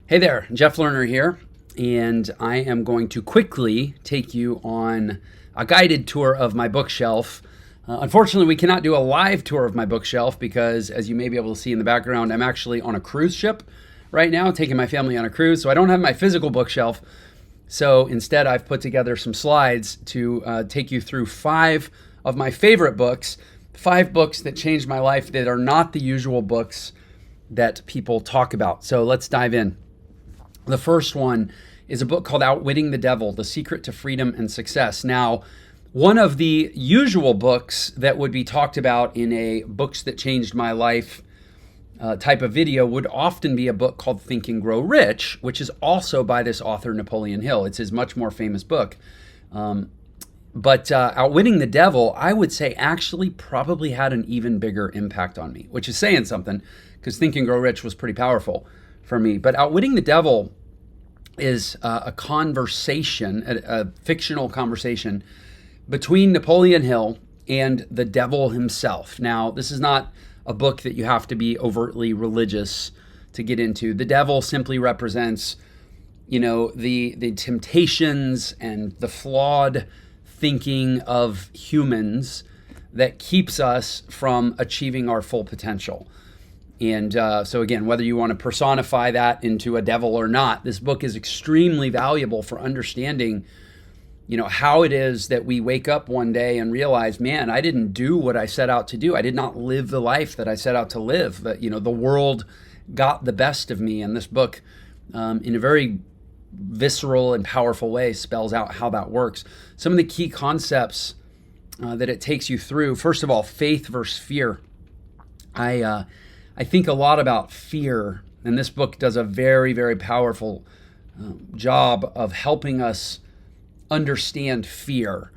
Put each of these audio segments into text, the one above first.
Hey there, Jeff Lerner here, and I am going to quickly take you on a guided tour of my bookshelf. Unfortunately, we cannot do a live tour of my bookshelf because, as you may be able to see in the background, I'm actually on a cruise ship right now, taking my family on a cruise, so I don't have my physical bookshelf. So instead, I've put together some slides to take you through 5 of my favorite books, 5 books that changed my life that are not the usual books that people talk about. So let's dive in. The first one is a book called Outwitting the Devil, The Secret to Freedom and Success. Now, one of the usual books that would be talked about in a books that changed my life type of video would often be a book called Think and Grow Rich, which is also by this author, Napoleon Hill. It's his much more famous book. But Outwitting the Devil, I would say, actually probably had an even bigger impact on me, which is saying something, because Think and Grow Rich was pretty powerful for me. But Outwitting the Devil is a conversation, a fictional conversation between Napoleon Hill and the devil himself. Now, this is not a book that you have to be overtly religious to get into. The devil simply represents, the temptations and the flawed thinking of humans that keeps us from achieving our full potential. And so again, whether you want to personify that into a devil or not, this book is extremely valuable for understanding, how it is that we wake up one day and realize, man, I didn't do what I set out to do. I did not live the life that I set out to live. That, the world got the best of me. And this book, in a very visceral and powerful way, spells out how that works. Some of the key concepts that it takes you through. First of all, faith versus fear. I think a lot about fear, and this book does a very, very powerful job of helping us understand fear.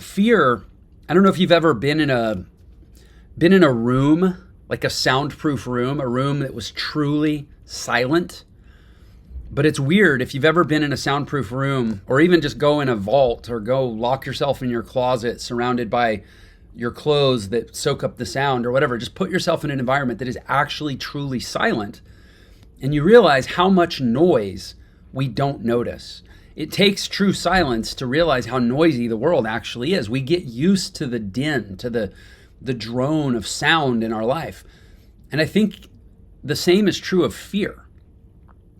Fear, I don't know if you've ever been in a room, like a soundproof room, a room that was truly silent. But it's weird if you've ever been in a soundproof room, or even just go in a vault or go lock yourself in your closet surrounded by your clothes that soak up the sound or whatever. Just put yourself in an environment that is actually truly silent, and you realize how much noise we don't notice. It takes true silence to realize how noisy the world actually is. We get used to the din, to the drone of sound in our life. And I think the same is true of fear.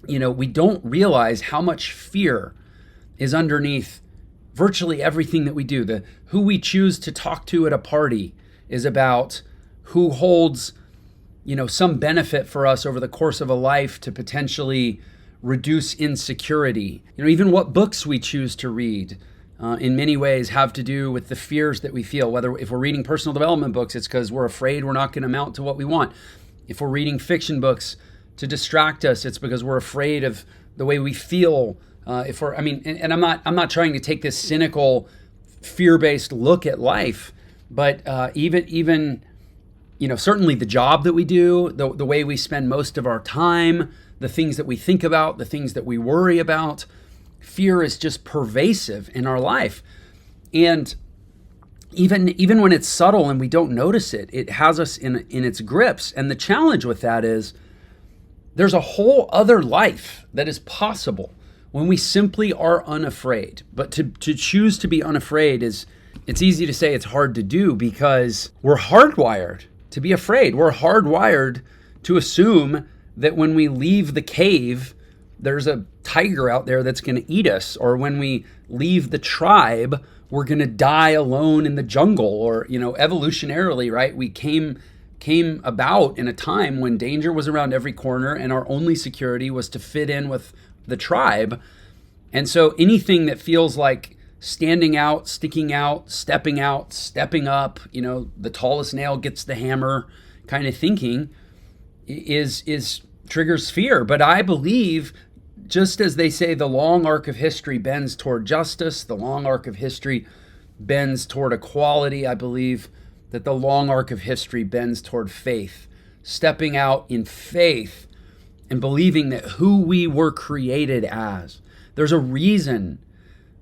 We don't realize how much fear is underneath virtually everything that we do. Who we choose to talk to at a party is about who holds, some benefit for us over the course of a life to potentially reduce insecurity. Even what books we choose to read in many ways have to do with the fears that we feel. Whether if we're reading personal development books, it's because we're afraid we're not going to amount to what we want. If we're reading fiction books to distract us, it's because we're afraid of the way we feel. And I'm not trying to take this cynical, fear-based look at life, but even certainly the job that we do, the way we spend most of our time, the things that we think about, the things that we worry about, fear is just pervasive in our life. And even when it's subtle and we don't notice it, it has us in its grips. And the challenge with that is there's a whole other life that is possible when we simply are unafraid. But to choose to be unafraid it's easy to say, it's hard to do, because we're hardwired to be afraid. We're hardwired to assume that when we leave the cave, there's a tiger out there that's going to eat us. Or when we leave the tribe, we're going to die alone in the jungle. Or, evolutionarily, right? We came about in a time when danger was around every corner and our only security was to fit in with the tribe. And so anything that feels like standing out, sticking out, stepping up, the tallest nail gets the hammer kind of thinking is triggers fear. But I believe, just as they say the long arc of history bends toward justice, the long arc of history bends toward equality, I believe that the long arc of history bends toward faith, stepping out in faith and believing that who we were created as. There's a reason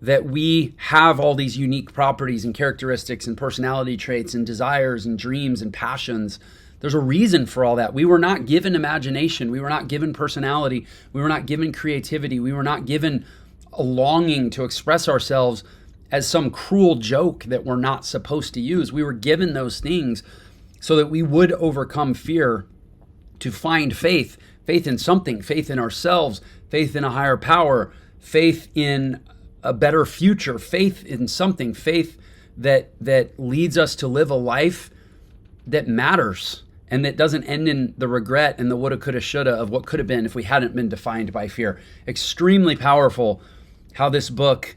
that we have all these unique properties and characteristics and personality traits and desires and dreams and passions. There's a reason for all that. We were not given imagination. We were not given personality. We were not given creativity. We were not given a longing to express ourselves as some cruel joke that we're not supposed to use. We were given those things so that we would overcome fear, to find faith in something, faith in ourselves, faith in a higher power, faith in a better future, faith in something, faith that leads us to live a life that matters and that doesn't end in the regret and the woulda, coulda, shoulda of what could have been if we hadn't been defined by fear. Extremely powerful how this book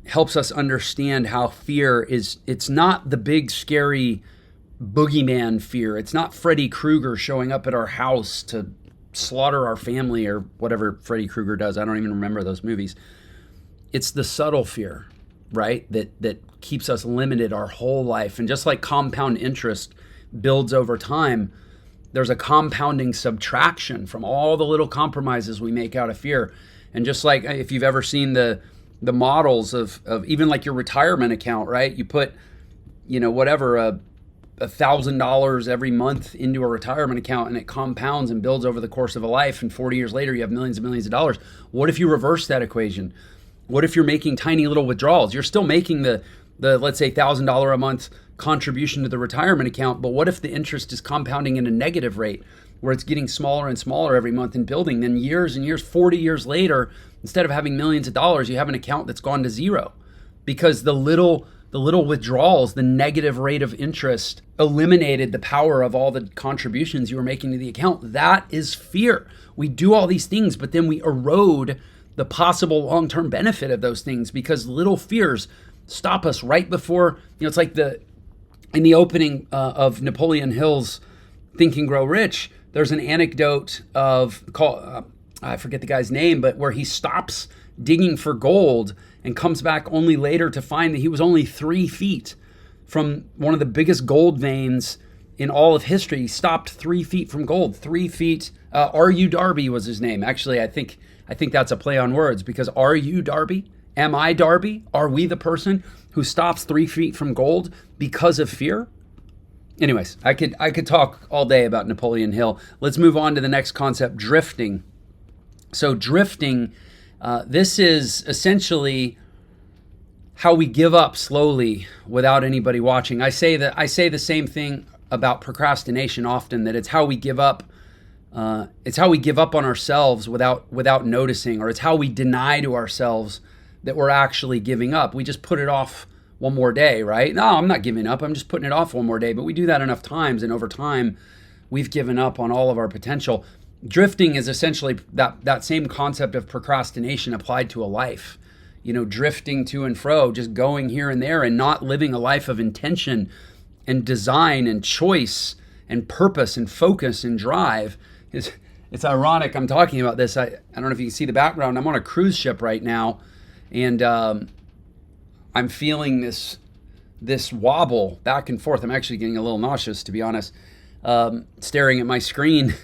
helps us understand how fear is, it's not the big scary boogeyman fear. It's not Freddy Krueger showing up at our house to slaughter our family or whatever Freddy Krueger does. I don't even remember those movies. It's the subtle fear, right? That keeps us limited our whole life. And just like compound interest builds over time, there's a compounding subtraction from all the little compromises we make out of fear. And just like if you've ever seen the models of even like your retirement account, right? You put, whatever, $1,000 every month into a retirement account, and it compounds and builds over the course of a life. And 40 years later, you have millions and millions of dollars. What if you reverse that equation? What if you're making tiny little withdrawals? You're still making the let's say $1,000 a month contribution to the retirement account, but what if the interest is compounding in a negative rate where it's getting smaller and smaller every month and building? Then years and years, 40 years later, instead of having millions of dollars, you have an account that's gone to zero because the little withdrawals, the negative rate of interest eliminated the power of all the contributions you were making to the account. That is fear. We do all these things, but then we erode the possible long-term benefit of those things because little fears stop us right before, it's like in the opening of Napoleon Hill's Think and Grow Rich, there's an anecdote I forget the guy's name, but where he stops digging for gold and comes back only later to find that he was only 3 feet from one of the biggest gold veins in all of history. He stopped 3 feet from gold, 3 feet. R.U. Darby was his name. Actually, I think that's a play on words because are you Darby? Am I Darby? Are we the person who stops 3 feet from gold because of fear? Anyways, I could talk all day about Napoleon Hill. Let's move on to the next concept, drifting. So drifting, this is essentially how we give up slowly without anybody watching. I say the same thing about procrastination often, that it's how we give up. It's how we give up on ourselves without noticing, or it's how we deny to ourselves that we're actually giving up. We just put it off one more day, right? No, I'm not giving up. I'm just putting it off one more day. But we do that enough times, and over time, we've given up on all of our potential. Drifting is essentially that same concept of procrastination applied to a life. Drifting to and fro, just going here and there and not living a life of intention and design and choice and purpose and focus and drive. It's ironic I'm talking about this. I don't know if you can see the background. I'm on a cruise ship right now, and I'm feeling this wobble back and forth. I'm actually getting a little nauseous, to be honest, staring at my screen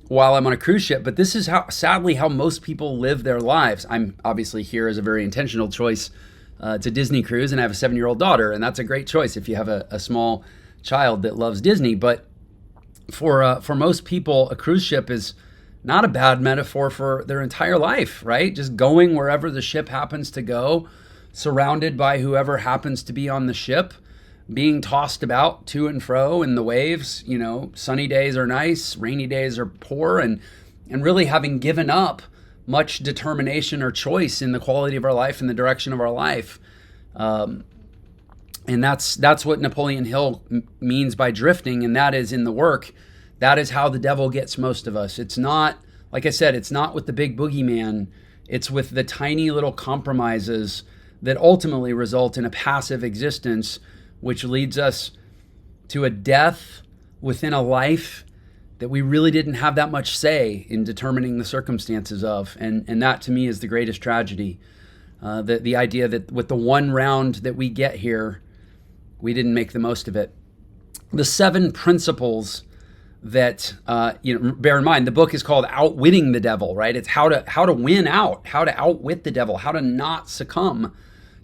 while I'm on a cruise ship. But this is sadly how most people live their lives. I'm obviously here as a very intentional choice to Disney cruise, and I have a 7-year-old daughter, and that's a great choice if you have a small child that loves Disney. But for most people, a cruise ship is not a bad metaphor for their entire life, right? Just going wherever the ship happens to go, surrounded by whoever happens to be on the ship, being tossed about to and fro in the waves. Sunny days are nice, rainy days are poor, and really having given up much determination or choice in the quality of our life and the direction of our life. And that's what Napoleon Hill means by drifting, and that is in the work. That is how the devil gets most of us. It's not, like I said, it's not with the big boogeyman. It's with the tiny little compromises that ultimately result in a passive existence, which leads us to a death within a life that we really didn't have that much say in determining the circumstances of. And that to me is the greatest tragedy. The idea that with the one round that we get here, we didn't make the most of it. The 7 principles that, bear in mind, the book is called Outwitting the Devil, right? It's how to win out, how to outwit the devil, how to not succumb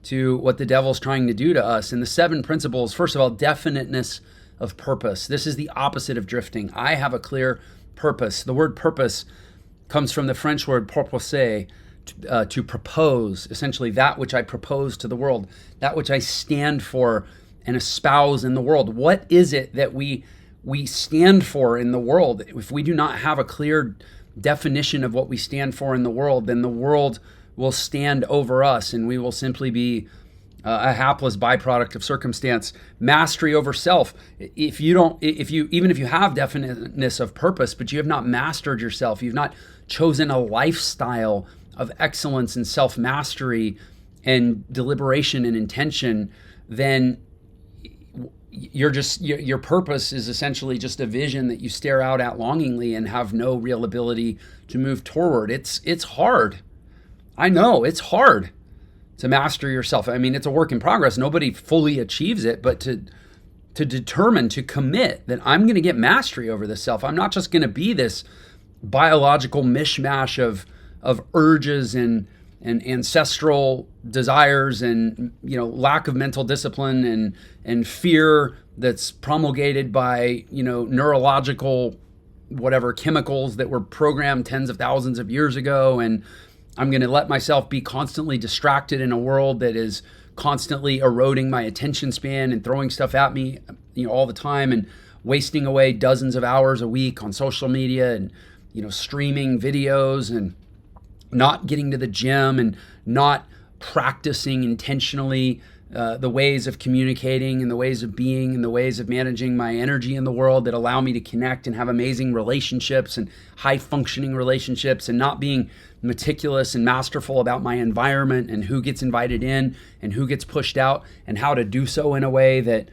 to what the devil's trying to do to us. And the 7 principles, first of all, definiteness of purpose. This is the opposite of drifting. I have a clear purpose. The word purpose comes from the French word proposer, to propose, essentially that which I propose to the world, that which I stand for and espouse in the world. What is it that we stand for in the world? If we do not have a clear definition of what we stand for in the world, then the world will stand over us and we will simply be a hapless byproduct of circumstance. Mastery over self. Even if you have definiteness of purpose, but you have not mastered yourself, you've not chosen a lifestyle of excellence and self-mastery and deliberation and intention, then your purpose is essentially just a vision that you stare out at longingly and have no real ability to move toward. It's hard. I know it's hard to master yourself. I mean, it's a work in progress. Nobody fully achieves it, but to determine, to commit that I'm going to get mastery over this self. I'm not just going to be this biological mishmash of urges and ancestral desires and lack of mental discipline and fear that's promulgated by neurological chemicals that were programmed tens of thousands of years ago. And I'm going to let myself be constantly distracted in a world that is constantly eroding my attention span and throwing stuff at me all the time, and wasting away dozens of hours a week on social media and streaming videos, and not getting to the gym, and not practicing intentionally the ways of communicating and the ways of being and the ways of managing my energy in the world that allow me to connect and have amazing relationships and high functioning relationships, and not being meticulous and masterful about my environment and who gets invited in and who gets pushed out, and how to do so in a way that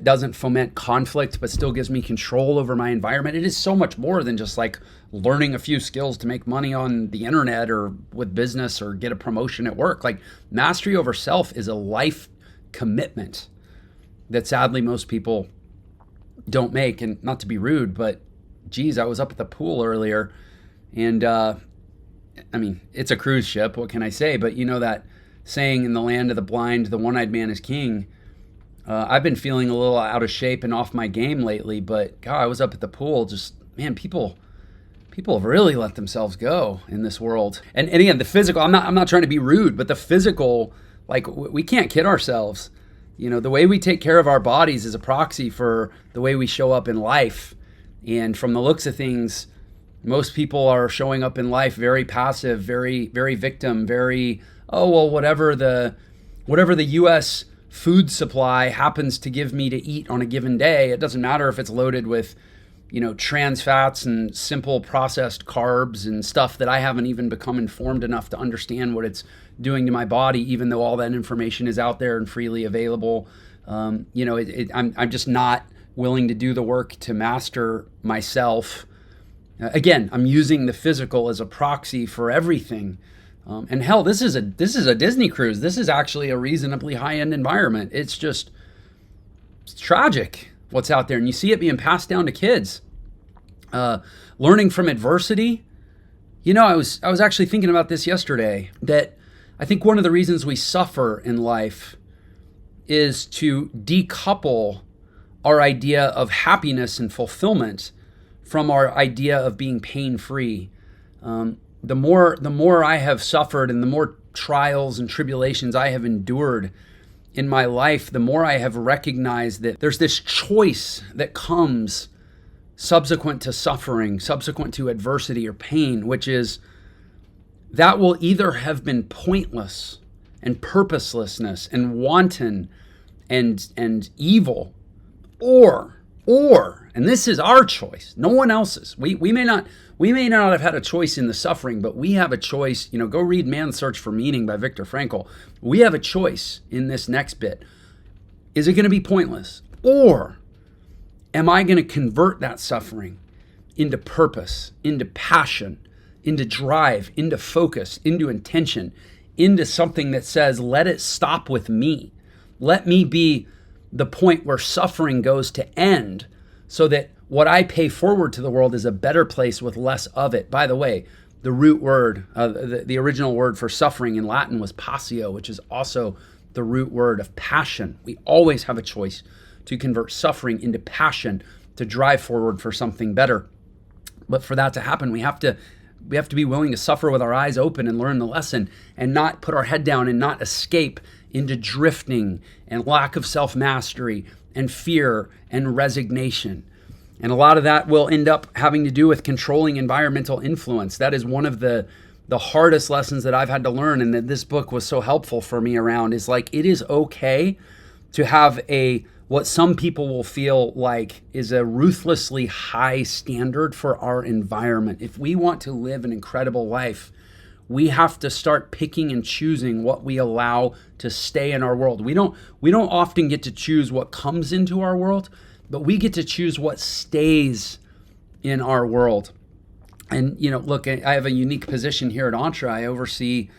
doesn't foment conflict but still gives me control over my environment. It is so much more than just like learning a few skills to make money on the internet or with business or get a promotion at work. Like, mastery over self is a life commitment that sadly most people don't make. And not to be rude, but geez, I was up at the pool earlier, and it's a cruise ship, what can I say? But that saying, in the land of the blind, the one-eyed man is king. I've been feeling a little out of shape and off my game lately, but God, I was up at the pool, just, man, people have really let themselves go in this world. And again, the physical, I'm not trying to be rude, but the physical, like, we can't kid ourselves. The way we take care of our bodies is a proxy for the way we show up in life. And from the looks of things, most people are showing up in life very passive, very, very victim, very, whatever the U.S. food supply happens to give me to eat on a given day. It doesn't matter if it's loaded with, trans fats and simple processed carbs and stuff that I haven't even become informed enough to understand what it's doing to my body, even though all that information is out there and freely available. I'm just not willing to do the work to master myself. Again, I'm using the physical as a proxy for everything. And hell, this is a Disney cruise. This is actually a reasonably high-end environment. It's tragic what's out there, and you see it being passed down to kids. Learning from adversity. I was actually thinking about this yesterday, that I think one of the reasons we suffer in life is to decouple our idea of happiness and fulfillment from our idea of being pain-free. The more I have suffered and the more trials and tribulations I have endured in my life, the more I have recognized that there's this choice that comes subsequent to suffering, subsequent to adversity or pain, which is that will either have been pointless and purposelessness and wanton and evil, or, and this is our choice, no one else's. We may not have had a choice in the suffering, but we have a choice. Go read Man's Search for Meaning by Viktor Frankl. We have a choice in this next bit. Is it going to be pointless? Or am I going to convert that suffering into purpose, into passion, into drive, into focus, into intention, into something that says, let it stop with me. Let me be the point where suffering goes to end, so that what I pay forward to the world is a better place with less of it. By the way, the root word, the original word for suffering in Latin was passio, which is also the root word of passion. We always have a choice to convert suffering into passion, to drive forward for something better. But for that to happen, we have to be willing to suffer with our eyes open and learn the lesson, and not put our head down and not escape into drifting and lack of self-mastery and fear and resignation. And a lot of that will end up having to do with controlling environmental influence. That is one of the hardest lessons that I've had to learn, and that this book was so helpful for me around, is like, it is okay to have what some people will feel like is a ruthlessly high standard for our environment. If we want to live an incredible life, we have to start picking and choosing what we allow to stay in our world. We don't often get to choose what comes into our world, but we get to choose what stays in our world. And, look, I have a unique position here at ENTRE. I oversee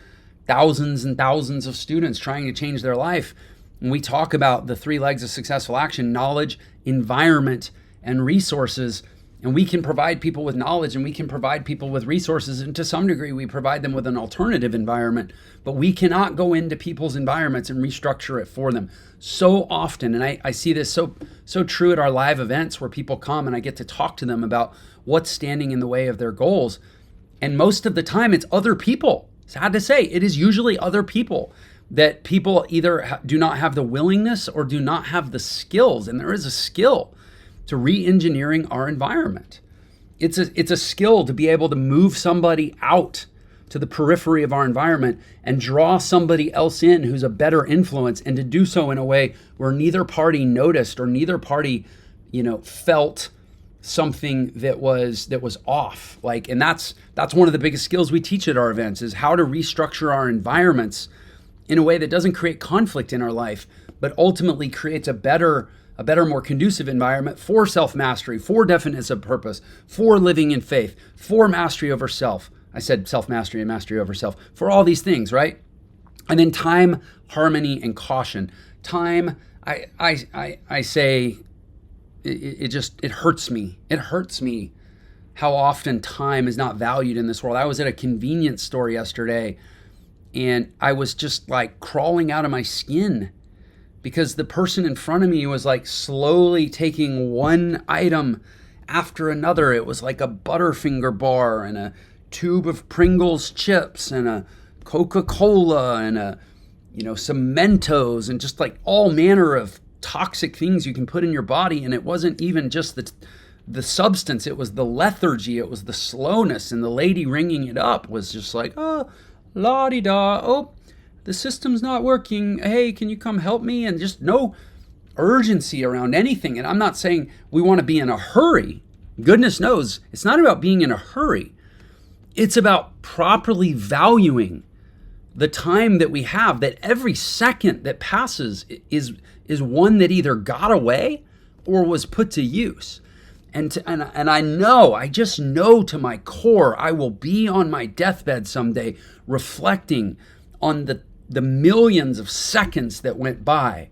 thousands and thousands of students trying to change their life. And we talk about the 3 legs of successful action: knowledge, environment, and resources. And we can provide people with knowledge, and we can provide people with resources. And to some degree, we provide them with an alternative environment. But we cannot go into people's environments and restructure it for them. So often, and I see this so true at our live events where people come and I get to talk to them about what's standing in the way of their goals. And most of the time, it's other people. Sad to say, it is usually other people, that people either do not have the willingness or do not have the skills. And there is a skill to re-engineering our environment. It's a skill to be able to move somebody out to the periphery of our environment and draw somebody else in who's a better influence, and to do so in a way where neither party noticed or neither party, felt something that was off. And that's one of the biggest skills we teach at our events, is how to restructure our environments in a way that doesn't create conflict in our life, but ultimately creates a better, more conducive environment for self-mastery, for definiteness of purpose, for living in faith, for mastery over self. I said self-mastery and mastery over self, for all these things, right? And then time, harmony, and caution. Time, I say, it hurts me. It hurts me how often time is not valued in this world. I was at a convenience store yesterday, and I was just like crawling out of my skin, because the person in front of me was like slowly taking one item after another. It was like a Butterfinger bar and a tube of Pringles chips and a Coca-Cola and some Mentos, and just like all manner of toxic things you can put in your body. And it wasn't even just the substance, it was the lethargy, it was the slowness. And the lady ringing it up was just like, oh, la-di-da, oh, the system's not working. Hey, can you come help me? And just no urgency around anything. And I'm not saying we want to be in a hurry. Goodness knows, it's not about being in a hurry. It's about properly valuing the time that we have, that every second that passes is one that either got away or was put to use. And I just know to my core, I will be on my deathbed someday reflecting on the millions of seconds that went by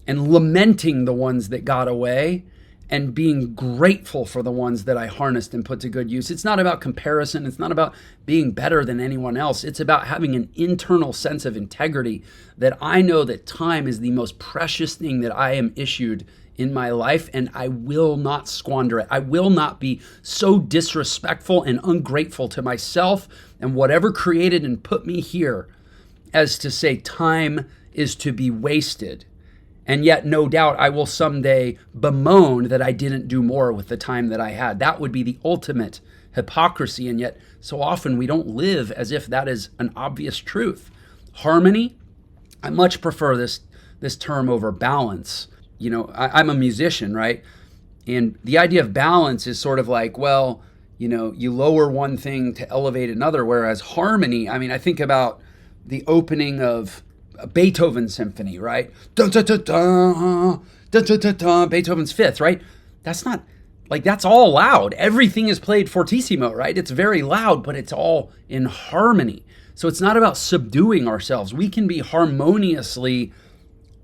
and lamenting the ones that got away and being grateful for the ones that I harnessed and put to good use. It's not about comparison. It's not about being better than anyone else. It's about having an internal sense of integrity, that I know that time is the most precious thing that I am issued in my life, and I will not squander it. I will not be so disrespectful and ungrateful to myself and whatever created and put me here as to say time is to be wasted. And yet, no doubt, I will someday bemoan that I didn't do more with the time that I had. That would be the ultimate hypocrisy. And yet, so often we don't live as if that is an obvious truth. Harmony, I much prefer this term over balance. I'm a musician, right? And the idea of balance is sort of like, well, you lower one thing to elevate another. Whereas harmony, I think about the opening of a Beethoven symphony, right? Dun, dun, dun, dun, dun, dun, dun, dun, Beethoven's Fifth, right? That's not, that's all loud. Everything is played fortissimo, right? It's very loud, but it's all in harmony. So it's not about subduing ourselves. We can be harmoniously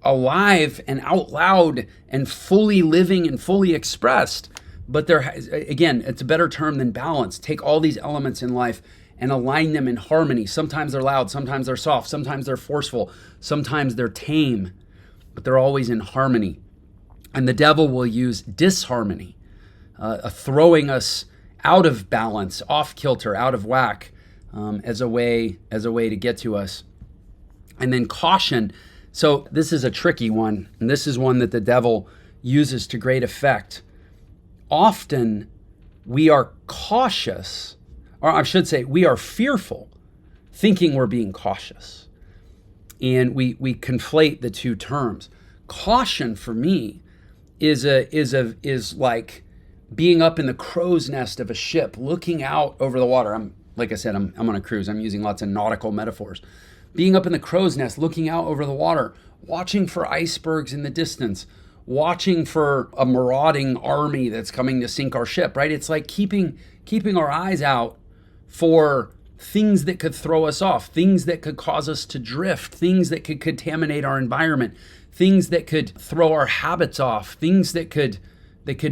alive and out loud and fully living and fully expressed. But again, it's a better term than balance. Take all these elements in life and align them in harmony. Sometimes they're loud, sometimes they're soft, sometimes they're forceful, sometimes they're tame, but they're always in harmony. And the devil will use disharmony, throwing us out of balance, off kilter, out of whack, as a way to get to us. And then caution. So this is a tricky one, and this is one that the devil uses to great effect. Often we are cautious, or I should say we are fearful, thinking we're being cautious. And we conflate the two terms. Caution for me is like being up in the crow's nest of a ship, looking out over the water. Like I said, I'm on a cruise. I'm using lots of nautical metaphors. Being up in the crow's nest, looking out over the water, watching for icebergs in the distance, watching for a marauding army that's coming to sink our ship, right? It's like keeping our eyes out for things that could throw us off, things that could cause us to drift, things that could contaminate our environment, things that could throw our habits off, things that could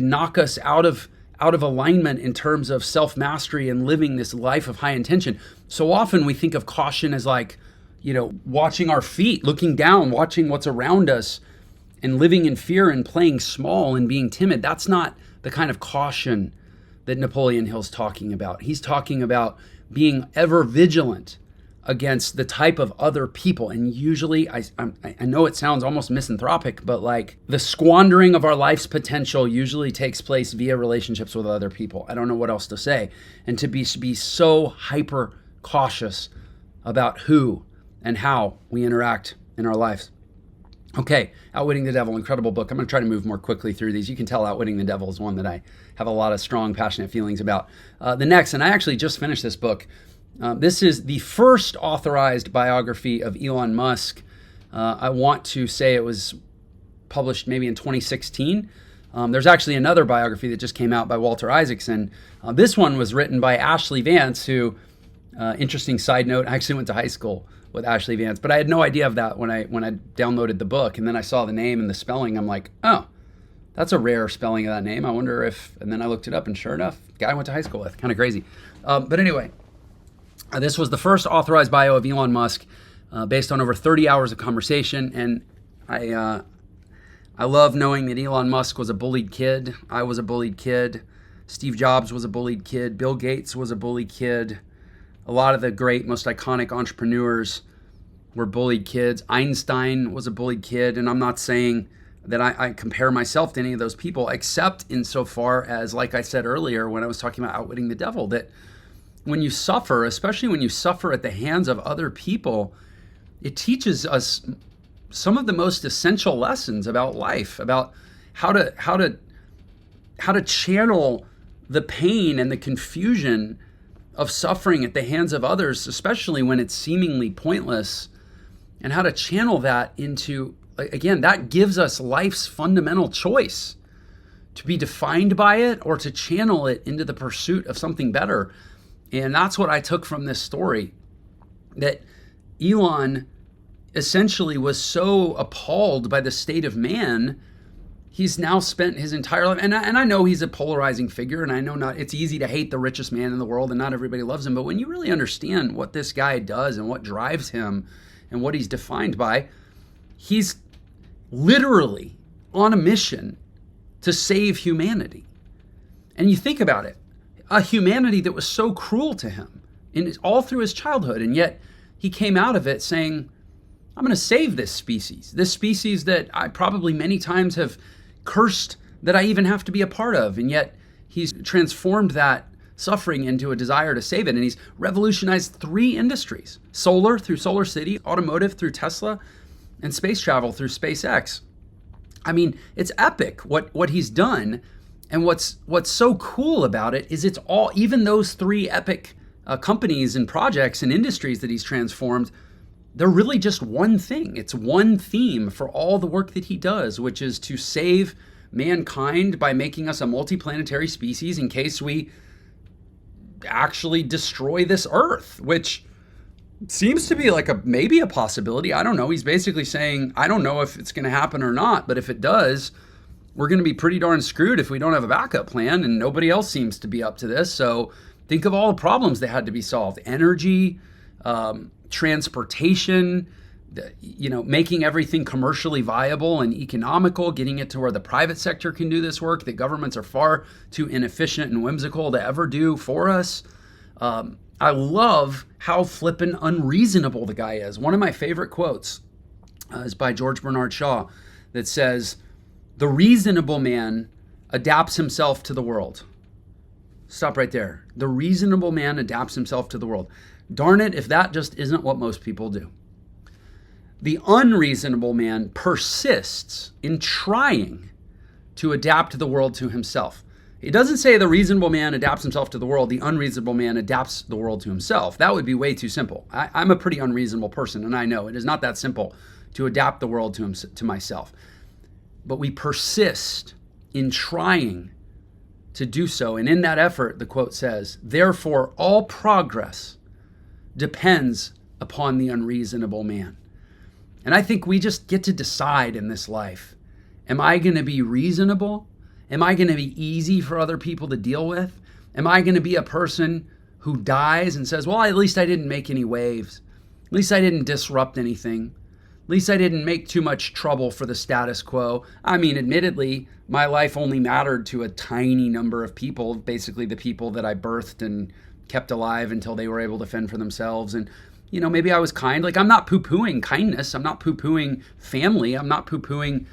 knock us out of alignment in terms of self-mastery and living this life of high intention. So often we think of caution as like, watching our feet, looking down, watching what's around us, and living in fear and playing small and being timid. That's not the kind of caution that Napoleon Hill's talking about. He's talking about being ever vigilant against the type of other people. And usually, I know it sounds almost misanthropic, but like the squandering of our life's potential usually takes place via relationships with other people. I don't know what else to say. And to be so hyper cautious about who and how we interact in our lives. Okay, Outwitting the Devil, incredible book. I'm going to try to move more quickly through these. You can tell Outwitting the Devil is one that I have a lot of strong, passionate feelings about. The next, and I actually just finished this book. This is the first authorized biography of Elon Musk. I want to say it was published maybe in 2016. There's actually another biography that just came out by Walter Isaacson. This one was written by Ashley Vance, who, interesting side note, I actually went to high school with Ashley Vance, but I had no idea of that when I downloaded the book, and then I saw the name and the spelling. I'm like, oh, that's a rare spelling of that name. I wonder if, and then I looked it up, and sure enough, guy I went to high school with. Kind of crazy. But anyway, this was the first authorized bio of Elon Musk, based on over 30 hours of conversation, and I love knowing that Elon Musk was a bullied kid. I was a bullied kid. Steve Jobs was a bullied kid. Bill Gates was a bullied kid. A lot of the great, most iconic entrepreneurs were bullied kids. Einstein was a bullied kid, and I'm not saying that I compare myself to any of those people, except insofar as, like I said earlier when I was talking about Outwitting the Devil, that when you suffer, especially when you suffer at the hands of other people, it teaches us some of the most essential lessons about life, about how to channel the pain and the confusion of suffering at the hands of others, especially when it's seemingly pointless, and how to channel that into, again, that gives us life's fundamental choice to be defined by it or to channel it into the pursuit of something better. And that's what I took from this story, that Elon essentially was so appalled by the state of man. He's now spent his entire life, and I know he's a polarizing figure, and I know it's easy to hate the richest man in the world, and not everybody loves him, but when you really understand what this guy does and what drives him and what he's defined by, he's literally on a mission to save humanity. And you think about it, a humanity that was so cruel to him all through his childhood, and yet he came out of it saying, I'm going to save this species that I probably many times have cursed that I even have to be a part of. And yet he's transformed that suffering into a desire to save it. And he's revolutionized 3 industries: solar through Solar City, automotive through Tesla, and space travel through SpaceX. I mean, it's epic what he's done. And what's so cool about it is it's all, even those 3 epic companies and projects and industries that he's transformed, they're really just one thing. It's one theme for all the work that he does, which is to save mankind by making us a multiplanetary species in case we actually destroy this Earth, which seems to be like maybe a possibility. I don't know. He's basically saying, I don't know if it's going to happen or not, but if it does, we're going to be pretty darn screwed if we don't have a backup plan, and nobody else seems to be up to this. So think of all the problems that had to be solved. Energy, transportation, making everything commercially viable and economical, getting it to where the private sector can do this work that governments are far too inefficient and whimsical to ever do for us. I love how flippin' unreasonable the guy is. One of my favorite quotes is by George Bernard Shaw that says, "The reasonable man adapts himself to the world." Stop right there. The reasonable man adapts himself to the world. Darn it, if that just isn't what most people do. The unreasonable man persists in trying to adapt the world to himself. It doesn't say the reasonable man adapts himself to the world, the unreasonable man adapts the world to himself. That would be way too simple. I'm a pretty unreasonable person, and I know it is not that simple to adapt the world to myself. But we persist in trying to do so. And in that effort, the quote says, "Therefore, all progress depends upon the unreasonable man." And I think we just get to decide in this life, am I going to be reasonable? Am I going to be easy for other people to deal with? Am I going to be a person who dies and says, well, at least I didn't make any waves. At least I didn't disrupt anything. At least I didn't make too much trouble for the status quo. I mean, admittedly, my life only mattered to a tiny number of people, basically the people that I birthed and kept alive until they were able to fend for themselves. And maybe I was kind. Like, I'm not poo-pooing kindness. I'm not poo-pooing family. I'm not poo-pooing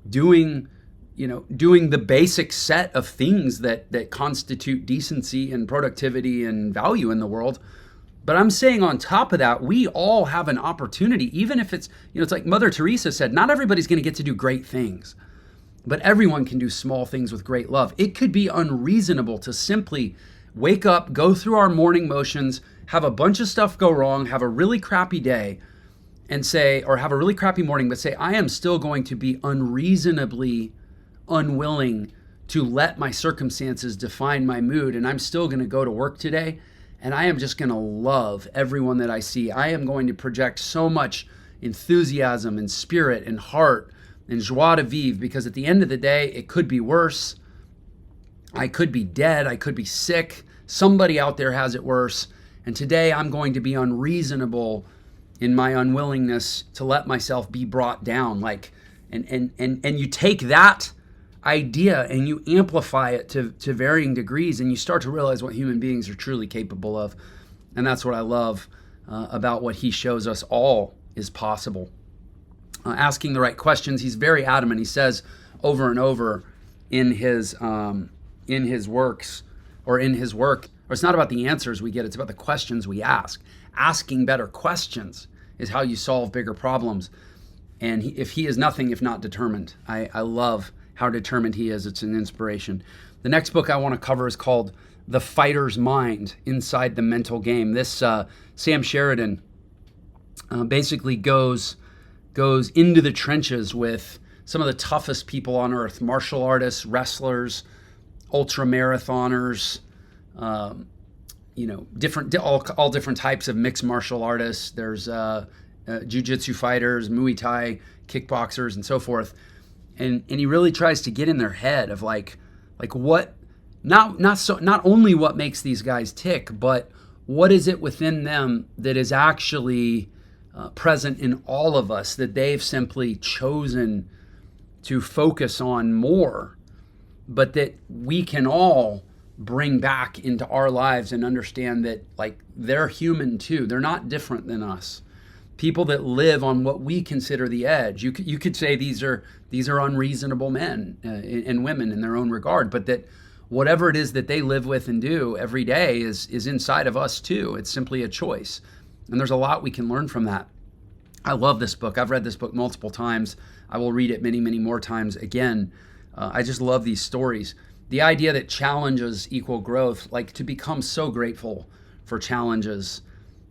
doing the basic set of things that constitute decency and productivity and value in the world. But I'm saying on top of that, we all have an opportunity, even if it's, it's like Mother Teresa said, not everybody's going to get to do great things, but everyone can do small things with great love. It could be unreasonable to simply wake up, go through our morning motions, have a bunch of stuff go wrong, have a really crappy day, and say, or have a really crappy morning, but say, I am still going to be unreasonably unwilling to let my circumstances define my mood, and I'm still going to go to work today, and I am just going to love everyone that I see. I am going to project so much enthusiasm and spirit and heart and joie de vivre, because at the end of the day, it could be worse. I could be dead. I could be sick. Somebody out there has it worse. And today I'm going to be unreasonable in my unwillingness to let myself be brought down. And you take that idea and you amplify it to varying degrees, and you start to realize what human beings are truly capable of. And that's what I love about what he shows us all is possible. Asking the right questions. He's very adamant. He says over and over in his works, or in his work, or it's not about the answers we get, it's about the questions we ask. Asking better questions is how you solve bigger problems. And if he is nothing if not determined. I love how determined he is. It's an inspiration. The next book I want to cover is called The Fighter's Mind, Inside the Mental Game. This Sam Sheridan basically goes into the trenches with some of the toughest people on earth: martial artists, wrestlers, ultra marathoners, all different types of mixed martial artists. There's jiu-jitsu fighters, Muay Thai kickboxers, and so forth. And he really tries to get in their head of like what, not only what makes these guys tick, but what is it within them that is actually present in all of us that they've simply chosen to focus on more, but that we can all bring back into our lives and understand that they're human too. They're not different than us. People that live on what we consider the edge. You could say these are unreasonable men and women in their own regard, but that whatever it is that they live with and do every day is inside of us too. It's simply a choice. And there's a lot we can learn from that. I love this book. I've read this book multiple times. I will read it many, many more times again. I just love these stories. The idea that challenges equal growth, to become so grateful for challenges,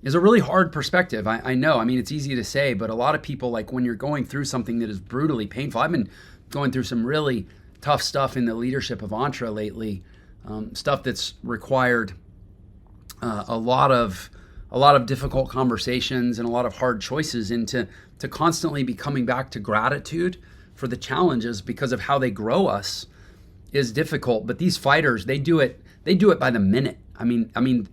is a really hard perspective. I know. I mean, it's easy to say, but a lot of people, when you're going through something that is brutally painful. I've been going through some really tough stuff in the leadership of ENTRE lately, stuff that's required a lot of difficult conversations and a lot of hard choices, and to constantly be coming back to gratitude for the challenges because of how they grow us is difficult. But these fighters, they do it by the minute. I mean,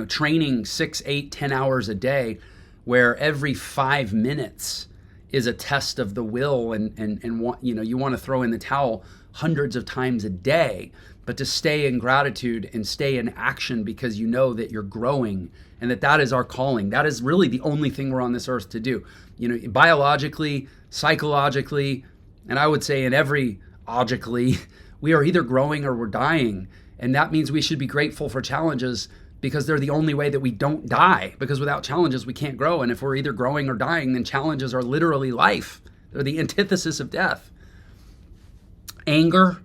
training 6, 8, 10 hours a day where every 5 minutes is a test of the will, and you want to throw in the towel hundreds of times a day, but to stay in gratitude and stay in action because you know that you're growing and that is our calling. That is really the only thing we're on this earth to do. Biologically, psychologically, and I would say in every logically, we are either growing or we're dying. And that means we should be grateful for challenges because they're the only way that we don't die, because without challenges, we can't grow. And if we're either growing or dying, then challenges are literally life. They're the antithesis of death. Anger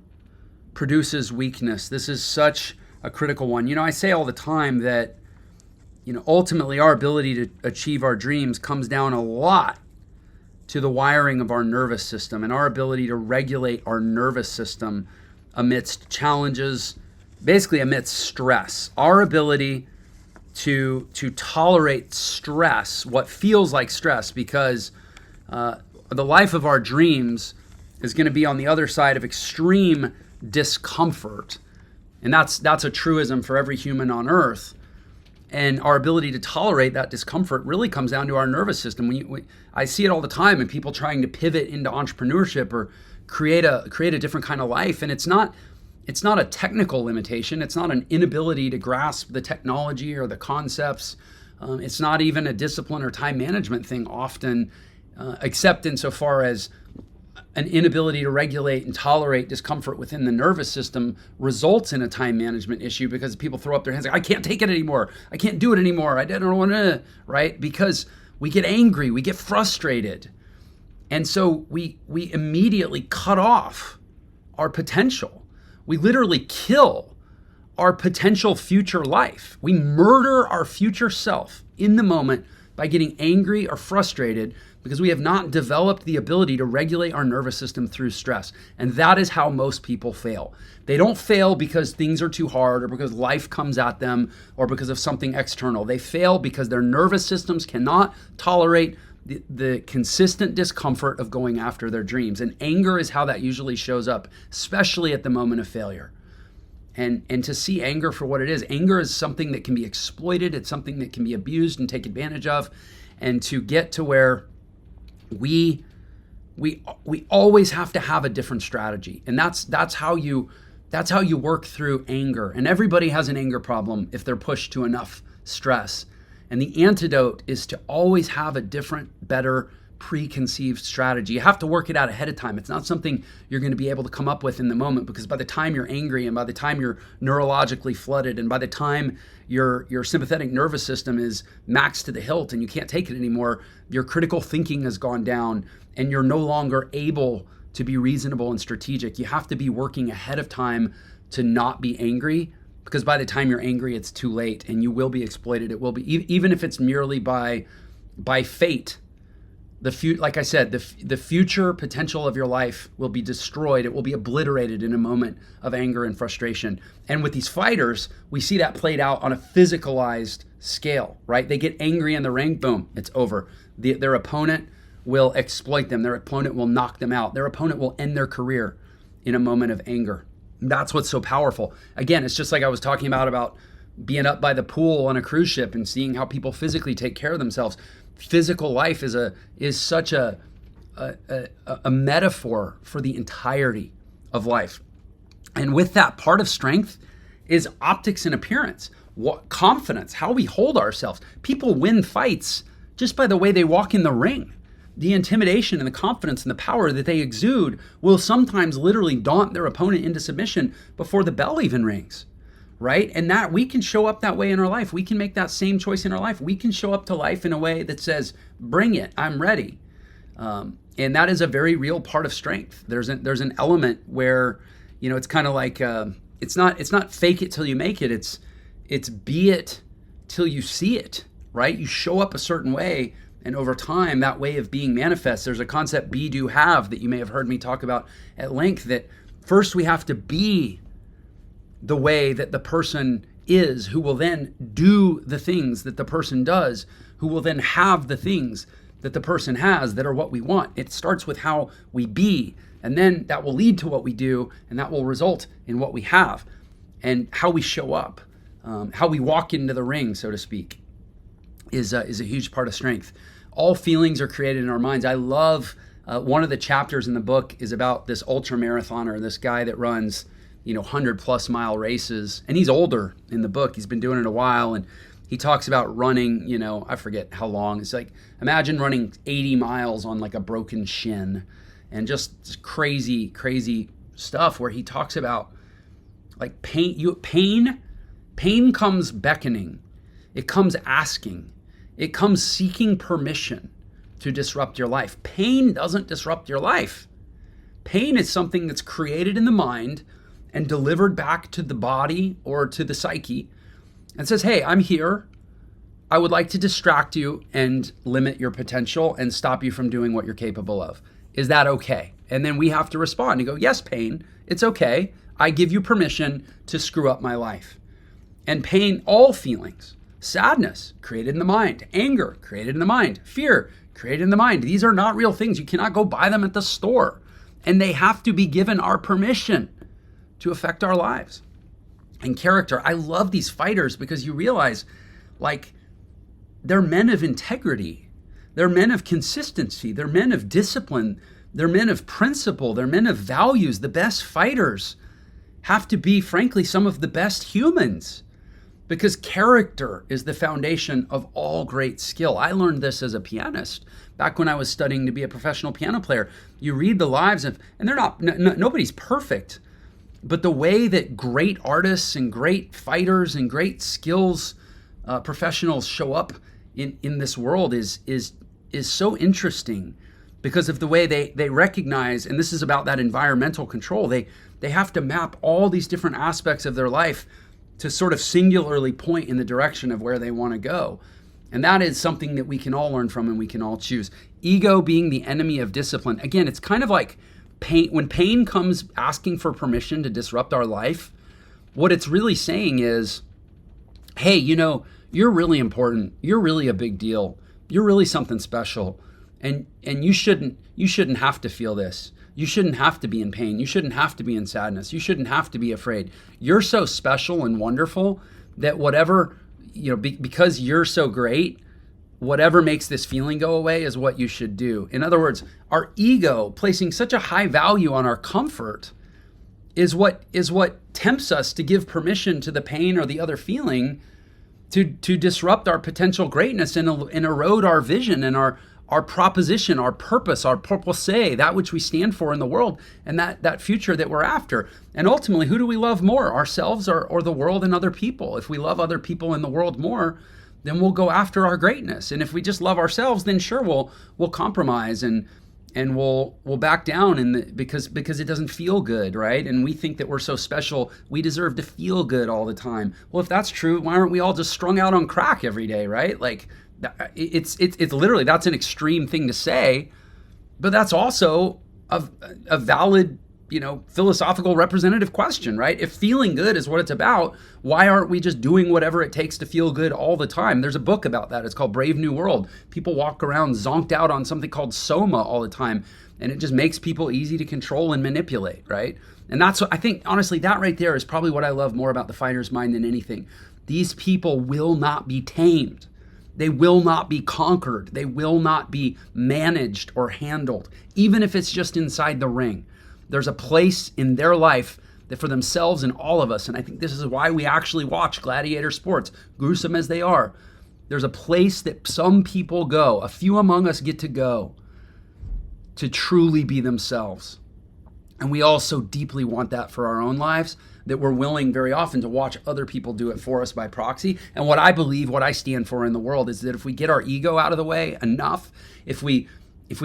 produces weakness. This is such a critical one. I say all the time that, ultimately our ability to achieve our dreams comes down a lot to the wiring of our nervous system and our ability to regulate our nervous system amidst challenges, basically amidst stress. Our ability to tolerate stress, what feels like stress, because the life of our dreams is going to be on the other side of extreme discomfort. And that's a truism for every human on earth. And our ability to tolerate that discomfort really comes down to our nervous system. I see it all the time in people trying to pivot into entrepreneurship or create a different kind of life. And it's not a technical limitation. It's not an inability to grasp the technology or the concepts. It's not even a discipline or time management thing often, except insofar as an inability to regulate and tolerate discomfort within the nervous system results in a time management issue, because people throw up their hands like, I can't take it anymore. I can't do it anymore. I don't want to, right? Because we get angry, we get frustrated. And so we immediately cut off our potential. We literally kill our potential future life. We murder our future self in the moment by getting angry or frustrated because we have not developed the ability to regulate our nervous system through stress. And that is how most people fail. They don't fail because things are too hard or because life comes at them or because of something external. They fail because their nervous systems cannot tolerate the consistent discomfort of going after their dreams. And anger is how that usually shows up, especially at the moment of failure. And to see anger for what it is, anger is something that can be exploited. It's something that can be abused and taken advantage of. And to get to where we always have to have a different strategy. And that's how you work through anger. And everybody has an anger problem if they're pushed to enough stress. And the antidote is to always have a different, better, preconceived strategy. You have to work it out ahead of time. It's not something you're going to be able to come up with in the moment, because by the time you're angry and by the time you're neurologically flooded and by the time your sympathetic nervous system is maxed to the hilt and you can't take it anymore, your critical thinking has gone down and you're no longer able to be reasonable and strategic. You have to be working ahead of time to not be angry, because by the time you're angry, it's too late and you will be exploited. It will be, even if it's merely by fate. Like I said, the future potential of your life will be destroyed. It will be obliterated in a moment of anger and frustration. And with these fighters, we see that played out on a physicalized scale, right? They get angry in the ring, boom, it's over. Their opponent will exploit them. Their opponent will knock them out. Their opponent will end their career in a moment of anger. That's what's so powerful. Again, it's just like I was talking about being up by the pool on a cruise ship and seeing how people physically take care of themselves. Physical life is such a metaphor for the entirety of life. And with that, part of strength is optics and appearance, confidence, how we hold ourselves. People win fights just by the way they walk in the ring. The intimidation and the confidence and the power that they exude will sometimes literally daunt their opponent into submission before the bell even rings. Right? And that we can show up that way in our life. We can make that same choice in our life. We can show up to life in a way that says, bring it, I'm ready. And that is a very real part of strength. There's an element where, it's kind of like, it's not fake it till you make it. It's be it till you see it, right? You show up a certain way, and over time, that way of being manifests. There's a concept, be, do, have, that you may have heard me talk about at length, that first we have to be the way that the person is, who will then do the things that the person does, who will then have the things that the person has that are what we want. It starts with how we be, and then that will lead to what we do, and that will result in what we have, and how we show up, how we walk into the ring, so to speak. is a huge part of strength. All feelings are created in our minds. I love one of the chapters in the book is about this ultra marathoner, this guy that runs 100+ mile races, and he's older in the book. He's been doing it a while, and he talks about running, I forget how long. It's like, imagine running 80 miles on like a broken shin, and just crazy stuff where he talks about like pain comes beckoning. It comes asking. It comes seeking permission to disrupt your life. Pain doesn't disrupt your life. Pain is something that's created in the mind and delivered back to the body or to the psyche and says, hey, I'm here. I would like to distract you and limit your potential and stop you from doing what you're capable of. Is that okay? And then we have to respond and go, yes, pain, it's okay. I give you permission to screw up my life. And pain, all feelings, sadness, created in the mind. Anger, created in the mind. Fear, created in the mind. These are not real things. You cannot go buy them at the store. And they have to be given our permission to affect our lives. And character, I love these fighters because you realize, like, they're men of integrity. They're men of consistency. They're men of discipline. They're men of principle. They're men of values. The best fighters have to be, frankly, some of the best humans, because character is the foundation of all great skill. I learned this as a pianist back when I was studying to be a professional piano player. You read the lives of, and they're not, nobody's perfect, but the way that great artists and great fighters and great skills professionals show up in this world is so interesting because of the way they recognize, and this is about that environmental control. They have to map all these different aspects of their life to sort of singularly point in the direction of where they want to go. And that is something that we can all learn from and we can all choose. Ego being the enemy of discipline. Again, it's kind of like pain. When pain comes asking for permission to disrupt our life, what it's really saying is, hey, you're really important. You're really a big deal. You're really something special. And you shouldn't have to feel this. You shouldn't have to be in pain. You shouldn't have to be in sadness. You shouldn't have to be afraid. You're so special and wonderful that whatever, because you're so great, whatever makes this feeling go away is what you should do. In other words, our ego placing such a high value on our comfort is what tempts us to give permission to the pain or the other feeling to disrupt our potential greatness and erode our vision and our proposition, our purpose, our purpose, that which we stand for in the world, and that future that we're after. And ultimately, who do we love more, ourselves or the world and other people? If we love other people in the world more, then we'll go after our greatness. And if we just love ourselves, then sure, we'll compromise and we'll back down because it doesn't feel good, right? And we think that we're so special, we deserve to feel good all the time. Well, if that's true, why aren't we all just strung out on crack every day, right? Like, it's literally, that's an extreme thing to say, but that's also a valid, philosophical representative question, right? If feeling good is what it's about, why aren't we just doing whatever it takes to feel good all the time? There's a book about that. It's called Brave New World. People walk around zonked out on something called soma all the time, and it just makes people easy to control and manipulate, right? And that's what I think, honestly, that right there is probably what I love more about the fighter's mind than anything. These people will not be tamed. They will not be conquered. They will not be managed or handled, even if it's just inside the ring. There's a place in their life that for themselves and all of us, and I think this is why we actually watch gladiator sports, gruesome as they are. There's a place that some people go, a few among us get to go, to truly be themselves. And we all so deeply want that for our own lives that we're willing very often to watch other people do it for us by proxy. And what I believe, what I stand for in the world is that if we get our ego out of the way enough, if we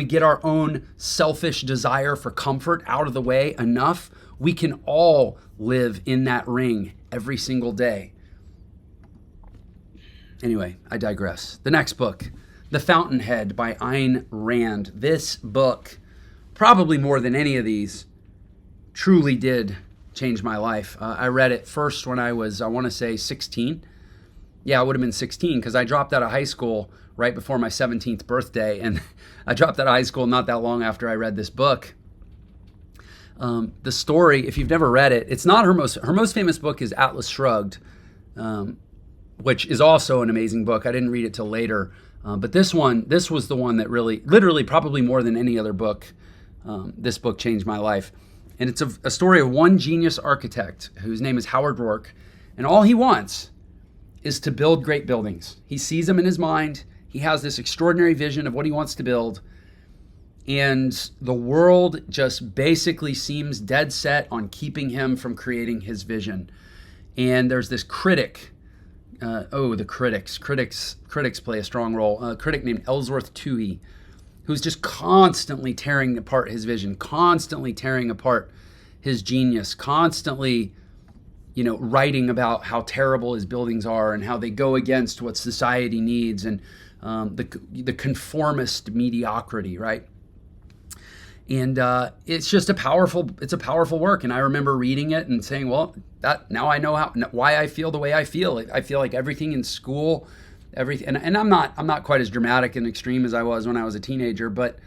get our own selfish desire for comfort out of the way enough, we can all live in that ring every single day. Anyway, I digress. The next book, The Fountainhead by Ayn Rand. This book, probably more than any of these, truly did change my life. I read it first when I was, I want to say 16. Yeah, I would have been 16 because I dropped out of high school right before my 17th birthday. And I dropped out of high school not that long after I read this book. The story, if you've never read it, it's not her most famous book is Atlas Shrugged. which is also an amazing book. I didn't read it till later, but this was the one that really, literally, probably more than any other book, this book changed my life. And it's a story of one genius architect whose name is Howard Rourke, and all he wants is to build great buildings. He sees them in his mind. He has this extraordinary vision of what he wants to build, and the world just basically seems dead set on keeping him from creating his vision. And there's this critic. The critics play a strong role. A critic named Ellsworth Toohey, who's just constantly tearing apart his vision, constantly tearing apart his genius, constantly, writing about how terrible his buildings are and how they go against what society needs, and the conformist mediocrity, right? And it's just a powerful work. And I remember reading it and saying, well, now I know why I feel the way I feel. I feel like everything in school, everything, and I'm not quite as dramatic and extreme as I was when I was a teenager, but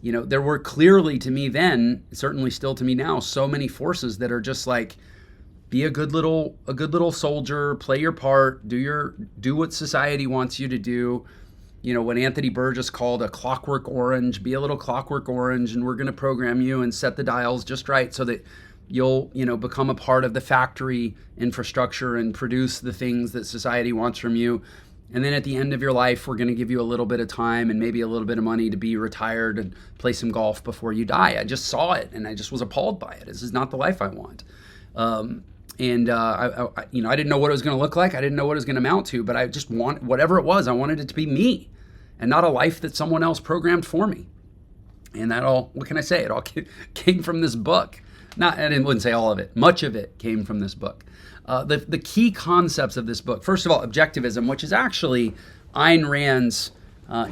there were clearly to me then, certainly still to me now, so many forces that are just like, be a good little soldier, play your part, do what society wants you to do. What Anthony Burgess called a clockwork orange, be a little clockwork orange, and we're going to program you and set the dials just right so that you'll, become a part of the factory infrastructure and produce the things that society wants from you. And then at the end of your life, we're going to give you a little bit of time and maybe a little bit of money to be retired and play some golf before you die. I just saw it and I just was appalled by it. This is not the life I want. I didn't know what it was going to look like. I didn't know what it was going to amount to, but I just whatever it was, I wanted it to be me and not a life that someone else programmed for me. And what can I say? It all came from this book. I wouldn't say all of it. Much of it came from this book. The key concepts of this book, first of all, objectivism, which is actually Ayn Rand's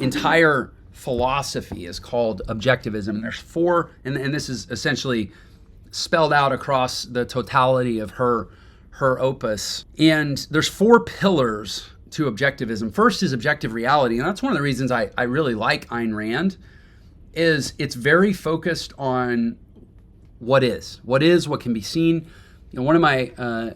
entire philosophy is called objectivism. And there's four, and this is essentially spelled out across the totality of her opus. And there's four pillars to objectivism. First is objective reality, and that's one of the reasons I really like Ayn Rand, is it's very focused on what can be seen. One of my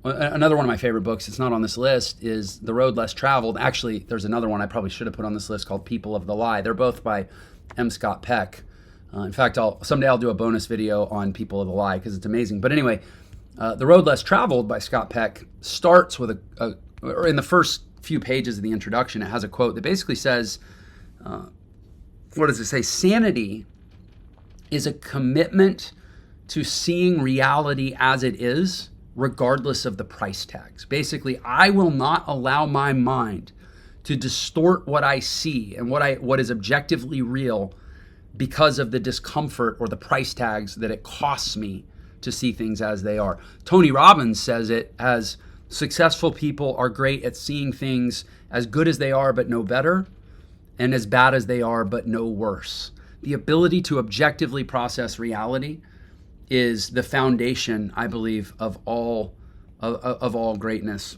another one of my favorite books, it's not on this list, is The Road Less Traveled. Actually, there's another one I probably should have put on this list called People of the Lie. They're both by M. Scott Peck. In fact, someday I'll do a bonus video on People of the Lie because it's amazing. But anyway, The Road Less Traveled by Scott Peck starts with or in the first few pages of the introduction, it has a quote that basically says, what does it say? Sanity is a commitment to seeing reality as it is, regardless of the price tags. Basically, I will not allow my mind to distort what I see and what is objectively real because of the discomfort or the price tags that it costs me to see things as they are. Tony Robbins says it as successful people are great at seeing things as good as they are but no better, and as bad as they are but no worse. The ability to objectively process reality is the foundation, I believe, of all greatness.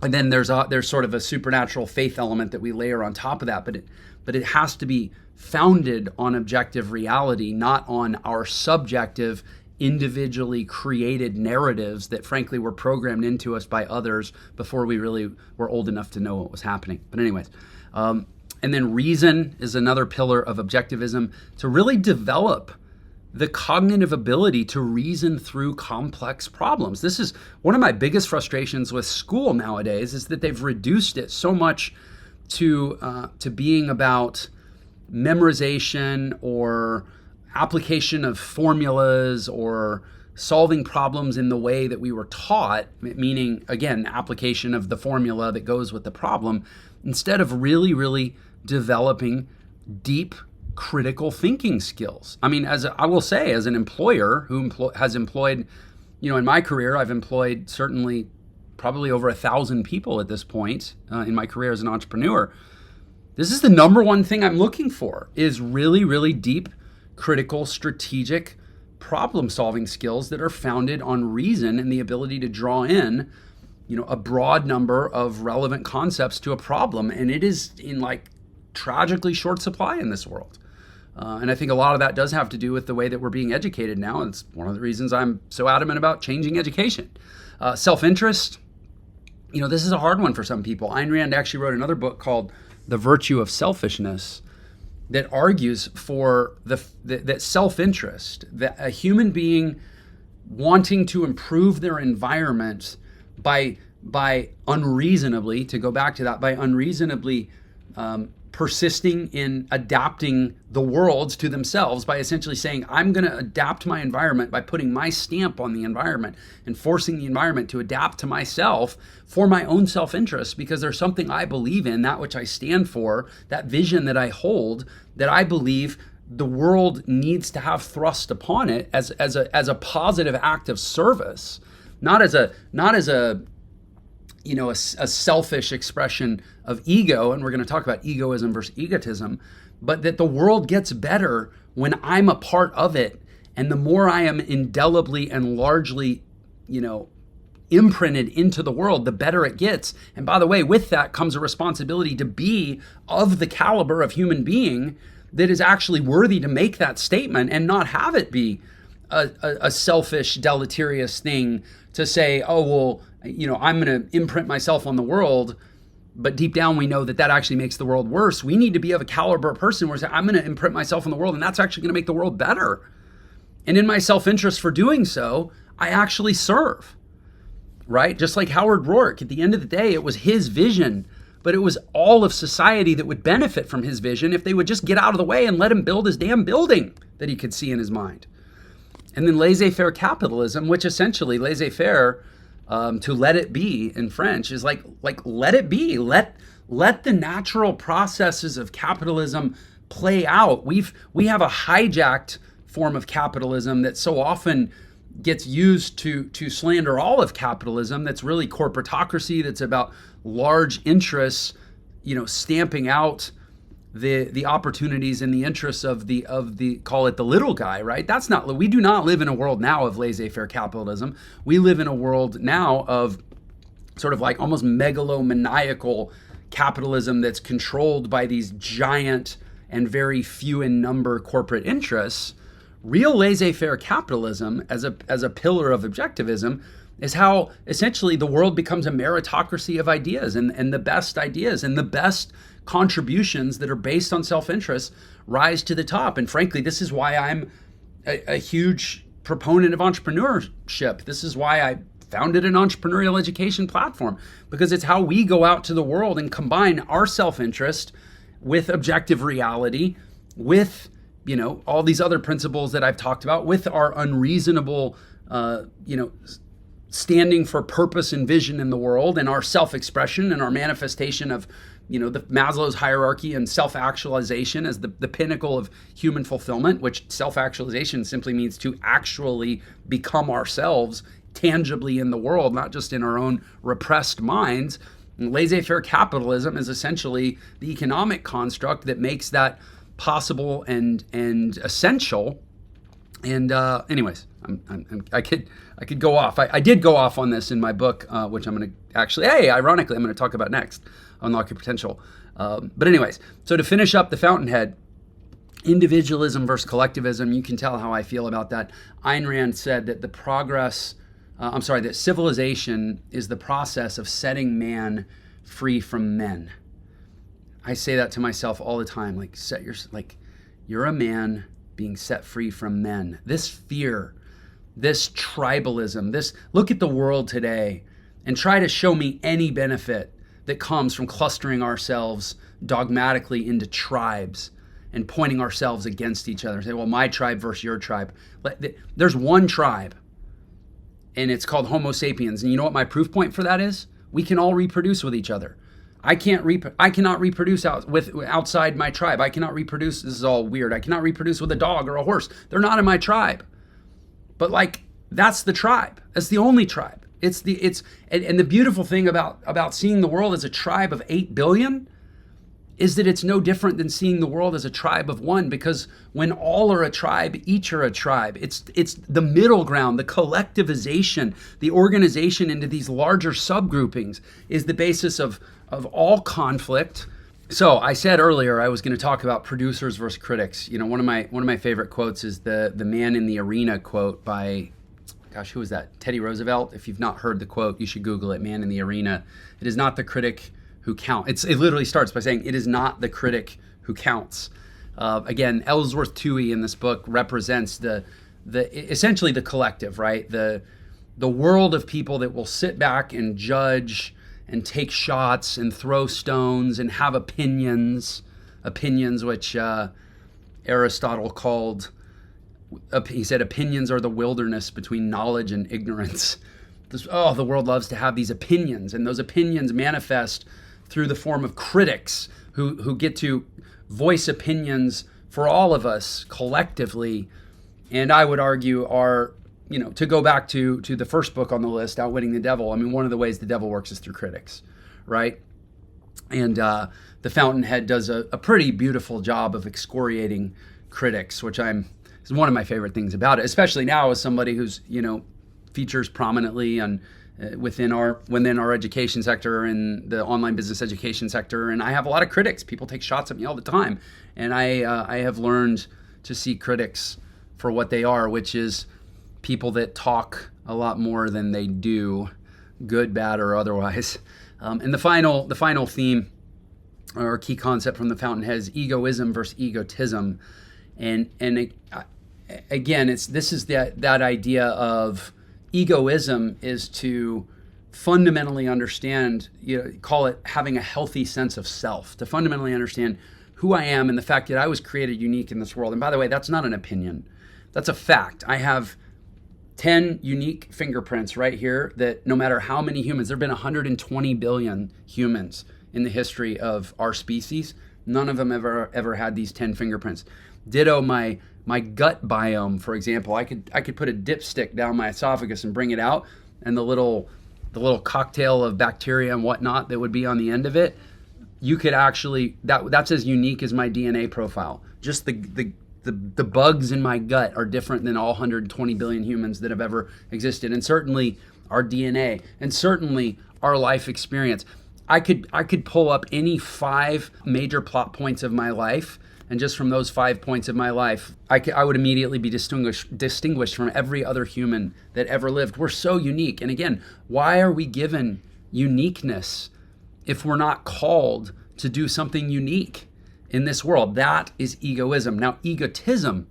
And then there's sort of a supernatural faith element that we layer on top of that, but it has to be founded on objective reality, not on our subjective, individually created narratives that frankly were programmed into us by others before we really were old enough to know what was happening. But anyways, and then reason is another pillar of objectivism, to really develop the cognitive ability to reason through complex problems. This is one of my biggest frustrations with school nowadays, is that they've reduced it so much to being about memorization or application of formulas or solving problems in the way that we were taught, meaning, again, application of the formula that goes with the problem, instead of really, really developing deep critical thinking skills. I mean, I will say, as an employer who has employed, in my career, I've employed certainly probably over 1,000 people at this point in my career as an entrepreneur. This is the number one thing I'm looking for, is really, really deep, critical, strategic problem-solving skills that are founded on reason and the ability to draw in, a broad number of relevant concepts to a problem. And it is in tragically short supply in this world. And I think a lot of that does have to do with the way that we're being educated now. And it's one of the reasons I'm so adamant about changing education. Self-interest, this is a hard one for some people. Ayn Rand actually wrote another book called The Virtue of Selfishness that argues for that self-interest, that a human being wanting to improve their environment by unreasonably, to go back to that, by unreasonably persisting in adapting the world to themselves, by essentially saying, I'm going to adapt my environment by putting my stamp on the environment and forcing the environment to adapt to myself for my own self-interest, because there's something I believe in, that which I stand for, that vision that I hold, that I believe the world needs to have thrust upon it as a positive act of service, not as a selfish expression of ego. And we're going to talk about egoism versus egotism, but that the world gets better when I'm a part of it. And the more I am indelibly and largely, imprinted into the world, the better it gets. And by the way, with that comes a responsibility to be of the caliber of human being that is actually worthy to make that statement, and not have it be a selfish, deleterious thing to say, oh, well, I'm going to imprint myself on the world, but deep down we know that actually makes the world worse. We need to be of a caliber person where I'm going to imprint myself on the world, and that's actually going to make the world better. And in my self-interest for doing so, I actually serve, right? Just like Howard Rourke, at the end of the day, it was his vision, but it was all of society that would benefit from his vision if they would just get out of the way and let him build his damn building that he could see in his mind. And then laissez-faire capitalism, which essentially laissez-faire, to let it be in French, is like let it be. Let the natural processes of capitalism play out. We have a hijacked form of capitalism that so often gets used to slander all of capitalism. That's really corporatocracy. That's about large interests, stamping out the opportunities and the interests of the call it the little guy, right? We do not live in a world now of laissez-faire capitalism. We live in a world now of sort of like almost megalomaniacal capitalism that's controlled by these giant and very few in number corporate interests. Real laissez-faire capitalism as a pillar of objectivism is how essentially the world becomes a meritocracy of ideas, and the best ideas and the best contributions that are based on self-interest rise to the top. And frankly, this is why I'm a huge proponent of entrepreneurship. This is why I founded an entrepreneurial education platform, because it's how we go out to the world and combine our self-interest with objective reality, with all these other principles that I've talked about, with our unreasonable standing for purpose and vision in the world, and our self-expression and our manifestation of the Maslow's hierarchy and self-actualization as the pinnacle of human fulfillment, which self-actualization simply means to actually become ourselves tangibly in the world, not just in our own repressed minds. And laissez-faire capitalism is essentially the economic construct that makes that possible and essential. And anyways, I could go off. I did go off on this in my book, which I'm going to actually, ironically, I'm going to talk about next, Unlock Your Potential. But anyways, so to finish up the fountainhead, individualism versus collectivism, you can tell how I feel about that. Ayn Rand said that that civilization is the process of setting man free from men. I say that to myself all the time, you're a man being set free from men. This fear, this tribalism, look at the world today and try to show me any benefit that comes from clustering ourselves dogmatically into tribes and pointing ourselves against each other. Say, well, my tribe versus your tribe. There's one tribe, and it's called Homo sapiens. And you know what my proof point for that is? We can all reproduce with each other. I cannot reproduce outside my tribe. I cannot reproduce. This is all weird. I cannot reproduce with a dog or a horse. They're not in my tribe. But that's the tribe. That's the only tribe. And the beautiful thing about seeing the world as a tribe of 8 billion is that it's no different than seeing the world as a tribe of one, because when all are a tribe, each are a tribe. It's the middle ground, the collectivization, the organization into these larger subgroupings is the basis of all conflict. So I said earlier I was going to talk about producers versus critics. One of my favorite quotes is the man in the arena quote by gosh, who was that? Teddy Roosevelt. If you've not heard the quote, you should Google it, Man in the Arena. It is not the critic who counts. It literally starts by saying, it is not the critic who counts. Again, Ellsworth Toohey in this book represents the essentially the collective, right? The world of people that will sit back and judge and take shots and throw stones and have opinions which Aristotle called, he said, opinions are the wilderness between knowledge and ignorance. The world loves to have these opinions, and those opinions manifest through the form of critics who get to voice opinions for all of us collectively. And I would argue are, to go back to the first book on the list, Outwitting the Devil, I mean, one of the ways the devil works is through critics, right? And The Fountainhead does a pretty beautiful job of excoriating critics, which is one of my favorite things about it, especially now as somebody who's, features prominently within our education sector and the online business education sector. And I have a lot of critics. People take shots at me all the time. And I have learned to see critics for what they are, which is people that talk a lot more than they do, good, bad, or otherwise. And the final theme or key concept from The Fountainhead is egoism versus egotism. And again, this is that idea of egoism is to fundamentally understand, call it having a healthy sense of self, to fundamentally understand who I am and the fact that I was created unique in this world. And by the way, that's not an opinion. That's a fact. I have 10 unique fingerprints right here that no matter how many humans, there have been 120 billion humans in the history of our species. None of them ever had these 10 fingerprints. Ditto my gut biome, for example. I could put a dipstick down my esophagus and bring it out, and the little cocktail of bacteria and whatnot that would be on the end of it, you could actually, that's as unique as my DNA profile. Just the bugs in my gut are different than all 120 billion humans that have ever existed, and certainly our DNA, and certainly our life experience. I could pull up any 5 major plot points of my life, and just from those 5 points of my life, I would immediately be distinguished from every other human that ever lived. We're so unique. And again, why are we given uniqueness if we're not called to do something unique in this world? That is egoism. Now, egotism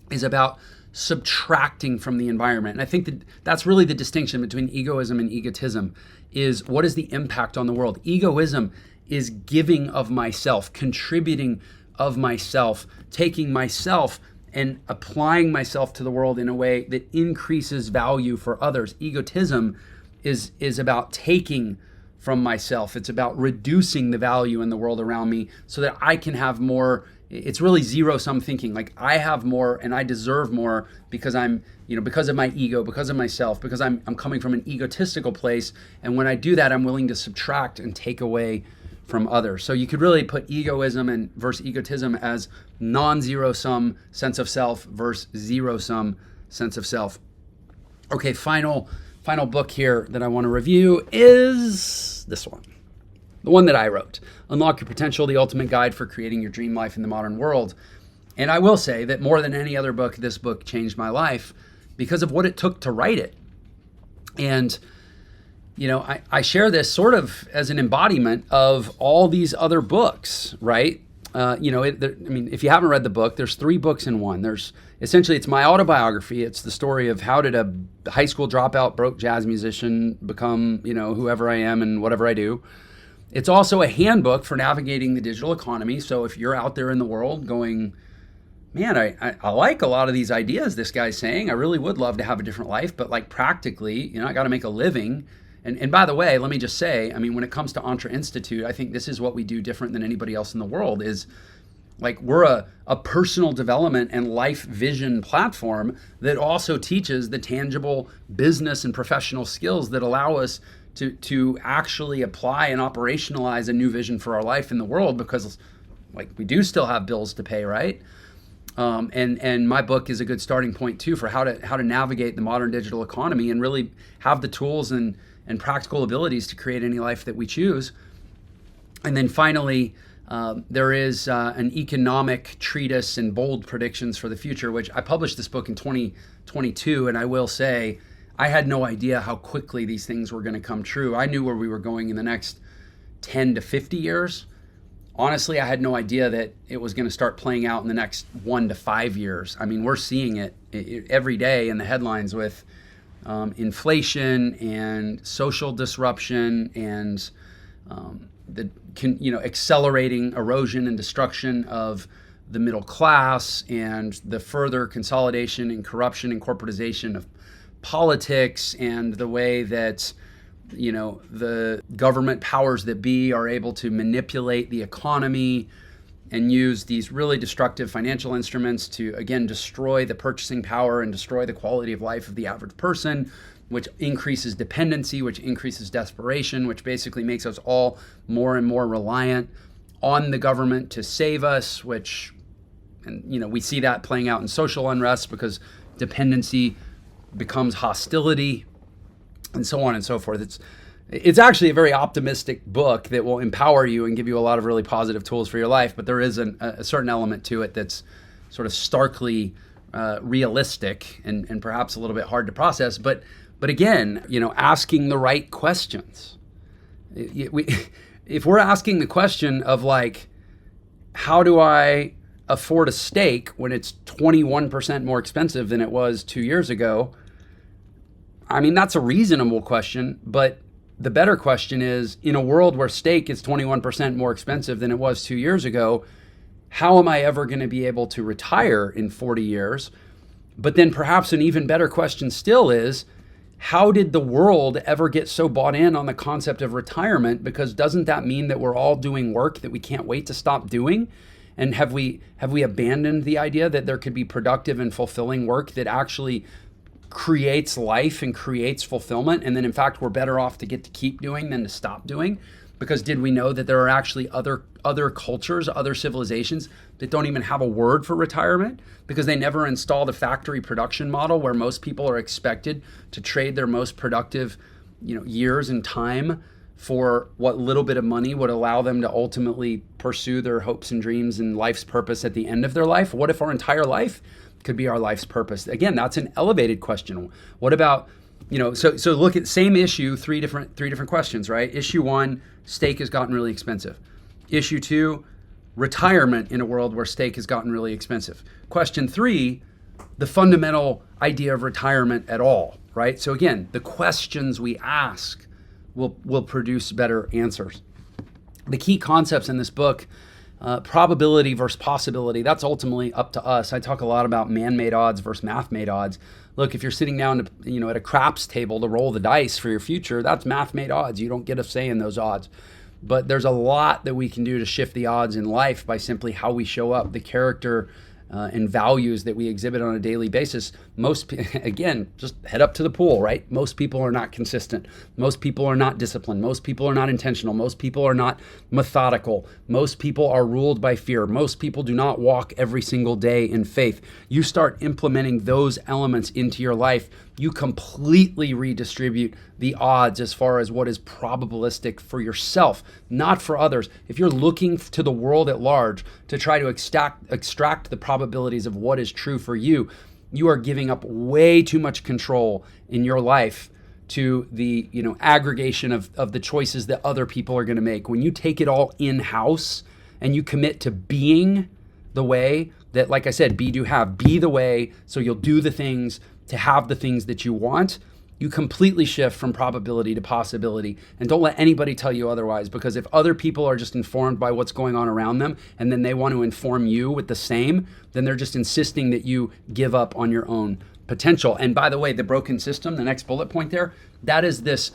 is about subtracting from the environment. And I think that's really the distinction between egoism and egotism, is what is the impact on the world? Egoism is giving of myself, contributing of myself, taking myself and applying myself to the world in a way that increases value for others. Egotism is about taking from myself. It's about reducing the value in the world around me so that I can have more. It's really zero-sum thinking. Like, I have more and I deserve more because because of my ego, because of myself, because I'm coming from an egotistical place. And when I do that, I'm willing to subtract and take away from others. So you could really put egoism versus egotism as non-zero-sum sense of self versus zero-sum sense of self. Okay, final book here that I want to review is this one. The one that I wrote, Unlock Your Potential, The Ultimate Guide for Creating Your Dream Life in the Modern World. And I will say that more than any other book, this book changed my life because of what it took to write it. And, I share this sort of as an embodiment of all these other books, right? If you haven't read the book, there's 3 books in one. It's my autobiography. It's the story of how did a high school dropout, broke jazz musician become, whoever I am and whatever I do. It's also a handbook for navigating the digital economy. So if you're out there in the world going, man, I like a lot of these ideas this guy's saying, I really would love to have a different life, but like practically, I got to make a living. And by the way, let me just say, when it comes to ENTRE Institute, I think this is what we do different than anybody else in the world is, like, we're a personal development and life vision platform that also teaches the tangible business and professional skills that allow us to actually apply and operationalize a new vision for our life in the world, because like we do still have bills to pay, right? And my book is a good starting point too for how to navigate the modern digital economy and really have the tools and practical abilities to create any life that we choose. And then finally, There is an economic treatise and bold predictions for the future, which I published this book in 2022, and I will say I had no idea how quickly these things were going to come true. I knew where we were going in the next 10 to 50 years. Honestly, I had no idea that it was going to start playing out in the next 1 to 5 years. I mean, we're seeing it every day in the headlines with inflation and social disruption and the accelerating erosion and destruction of the middle class and the further consolidation and corruption and corporatization of politics and the way that the government powers that be are able to manipulate the economy and use these really destructive financial instruments to, again, destroy the purchasing power and destroy the quality of life of the average person, which increases dependency, which increases desperation, which basically makes us all more and more reliant on the government to save us, we see that playing out in social unrest because dependency becomes hostility, and so on and so forth. It's actually a very optimistic book that will empower you and give you a lot of really positive tools for your life, but there is a certain element to it that's sort of starkly realistic and perhaps a little bit hard to process. But again, asking the right questions. If we're asking the question of like, how do I afford a steak when it's 21% more expensive than it was 2 years ago? I mean, that's a reasonable question, but the better question is, in a world where steak is 21% more expensive than it was 2 years ago, how am I ever going to be able to retire in 40 years? But then perhaps an even better question still is, how did the world ever get so bought in on the concept of retirement? Because doesn't that mean that we're all doing work that we can't wait to stop doing? And have we abandoned the idea that there could be productive and fulfilling work that actually creates life and creates fulfillment, and then in fact we're better off to get to keep doing than to stop doing? Because did we know that there are actually other cultures, other civilizations that don't even have a word for retirement because they never installed a factory production model where most people are expected to trade their most productive years and time for what little bit of money would allow them to ultimately pursue their hopes and dreams and life's purpose at the end of their life? What if our entire life could be our life's purpose? Again, that's an elevated question. What about, so look at same issue, three different questions, right? Issue 1, steak has gotten really expensive. Issue 2, retirement in a world where steak has gotten really expensive. Question 3, the fundamental idea of retirement at all, right? So again, the questions we ask will produce better answers. The key concepts in this book, probability versus possibility, that's ultimately up to us. I talk a lot about man-made odds versus math-made odds. Look, if you're sitting down to, at a craps table to roll the dice for your future, that's math-made odds. You don't get a say in those odds. But there's a lot that we can do to shift the odds in life by simply how we show up, the character and values that we exhibit on a daily basis. Again, just head up to the pool, right? Most people are not consistent. Most people are not disciplined. Most people are not intentional. Most people are not methodical. Most people are ruled by fear. Most people do not walk every single day in faith. You start implementing those elements into your life, you completely redistribute the odds as far as what is probabilistic for yourself, not for others. If you're looking to the world at large to try to extract the probabilities of what is true for you, you are giving up way too much control in your life to the aggregation of the choices that other people are going to make. When you take it all in-house and you commit to being the way that, like I said, be, do, have, be the way, so you'll do the things to have the things that you want, you completely shift from probability to possibility. And don't let anybody tell you otherwise, because if other people are just informed by what's going on around them and then they want to inform you with the same, then they're just insisting that you give up on your own potential. And by the way, the broken system, the next bullet point there, that is this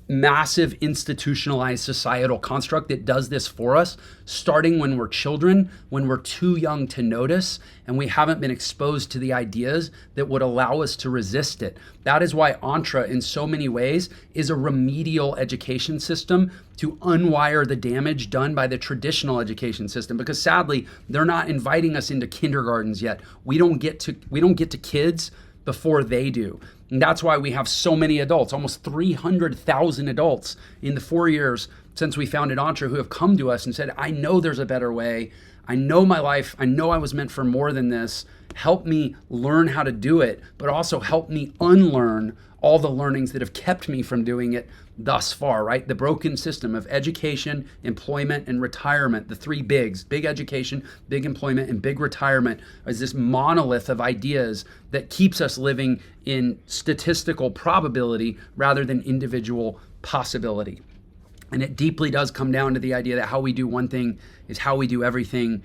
massive institutionalized societal construct that does this for us, starting when we're children, when we're too young to notice, and we haven't been exposed to the ideas that would allow us to resist it. That is why ENTRE, in so many ways, is a remedial education system to unwire the damage done by the traditional education system, because sadly, they're not inviting us into kindergartens yet. We don't get to kids before they do. And that's why we have so many adults, almost 300,000 adults in the 4 years since we founded Entre who have come to us and said, I know there's a better way. I know my life. I know I was meant for more than this. Help me learn how to do it, but also help me unlearn all the learnings that have kept me from doing it thus far, right? The broken system of education, employment, and retirement, the three bigs: big education, big employment, and big retirement, is this monolith of ideas that keeps us living in statistical probability rather than individual possibility. And it deeply does come down to the idea that how we do one thing is how we do everything.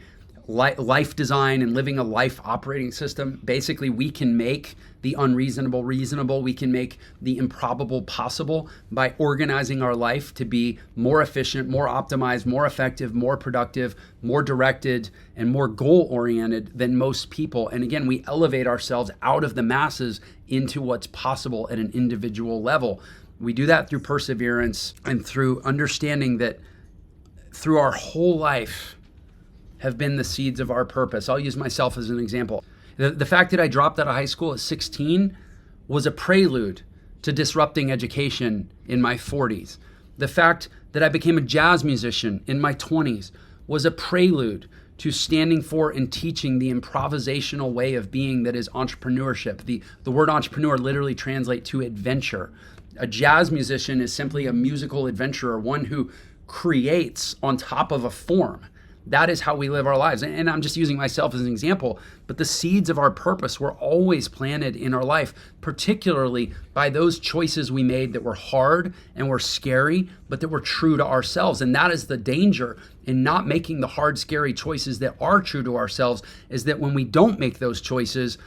Life design and living a life operating system. Basically, we can make the unreasonable reasonable. We can make the improbable possible by organizing our life to be more efficient, more optimized, more effective, more productive, more directed, and more goal-oriented than most people. And again, we elevate ourselves out of the masses into what's possible at an individual level. We do that through perseverance and through understanding that through our whole life have been the seeds of our purpose. I'll use myself as an example. The fact that I dropped out of high school at 16 was a prelude to disrupting education in my 40s. The fact that I became a jazz musician in my 20s was a prelude to standing for and teaching the improvisational way of being that is entrepreneurship. The word entrepreneur literally translates to adventure. A jazz musician is simply a musical adventurer, one who creates on top of a form. That is how we live our lives. And I'm just using myself as an example, but the seeds of our purpose were always planted in our life, particularly by those choices we made that were hard and were scary, but that were true to ourselves. And that is the danger in not making the hard, scary choices that are true to ourselves, is that when we don't make those choices,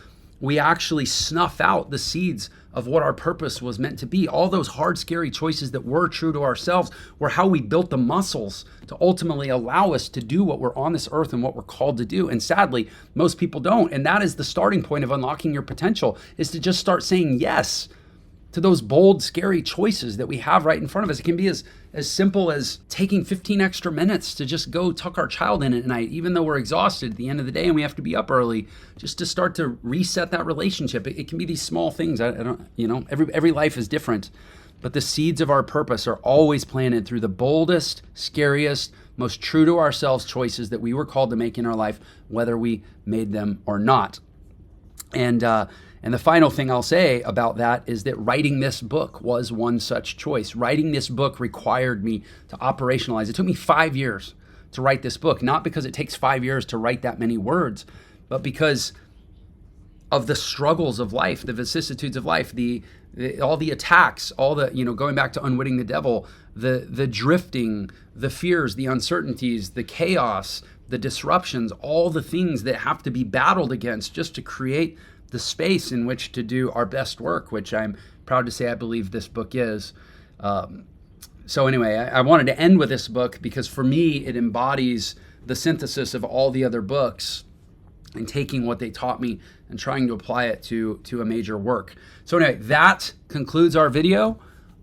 we actually snuff out the seeds of what our purpose was meant to be. All those hard, scary choices that were true to ourselves were how we built the muscles to ultimately allow us to do what we're on this earth and what we're called to do. And sadly, most people don't. And that is the starting point of unlocking your potential, is to just start saying yes to those bold, scary choices that we have right in front of us. It can be as simple as taking 15 extra minutes to just go tuck our child in at night, even though we're exhausted at the end of the day and we have to be up early, just to start to reset that relationship. It can be these small things. I don't, every life is different, but the seeds of our purpose are always planted through the boldest, scariest, most true to ourselves choices that we were called to make in our life, whether we made them or not. And the final thing I'll say about that is that writing this book was one such choice. Writing this book required me to operationalize. It took me 5 years to write this book, not because it takes 5 years to write that many words, but because of the struggles of life, the vicissitudes of life, all the attacks, all the, going back to unwitting the devil, the drifting, the fears, the uncertainties, the chaos, the disruptions, all the things that have to be battled against just to create the space in which to do our best work, which I'm proud to say I believe this book is. So anyway, I wanted to end with this book because for me, it embodies the synthesis of all the other books and taking what they taught me and trying to apply it to a major work. So anyway, that concludes our video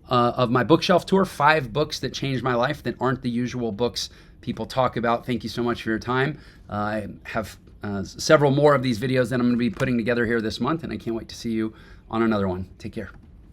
of my bookshelf tour, 5 books that changed my life that aren't the usual books people talk about. Thank you so much for your time. I have several more of these videos that I'm going to be putting together here this month, and I can't wait to see you on another one. Take care.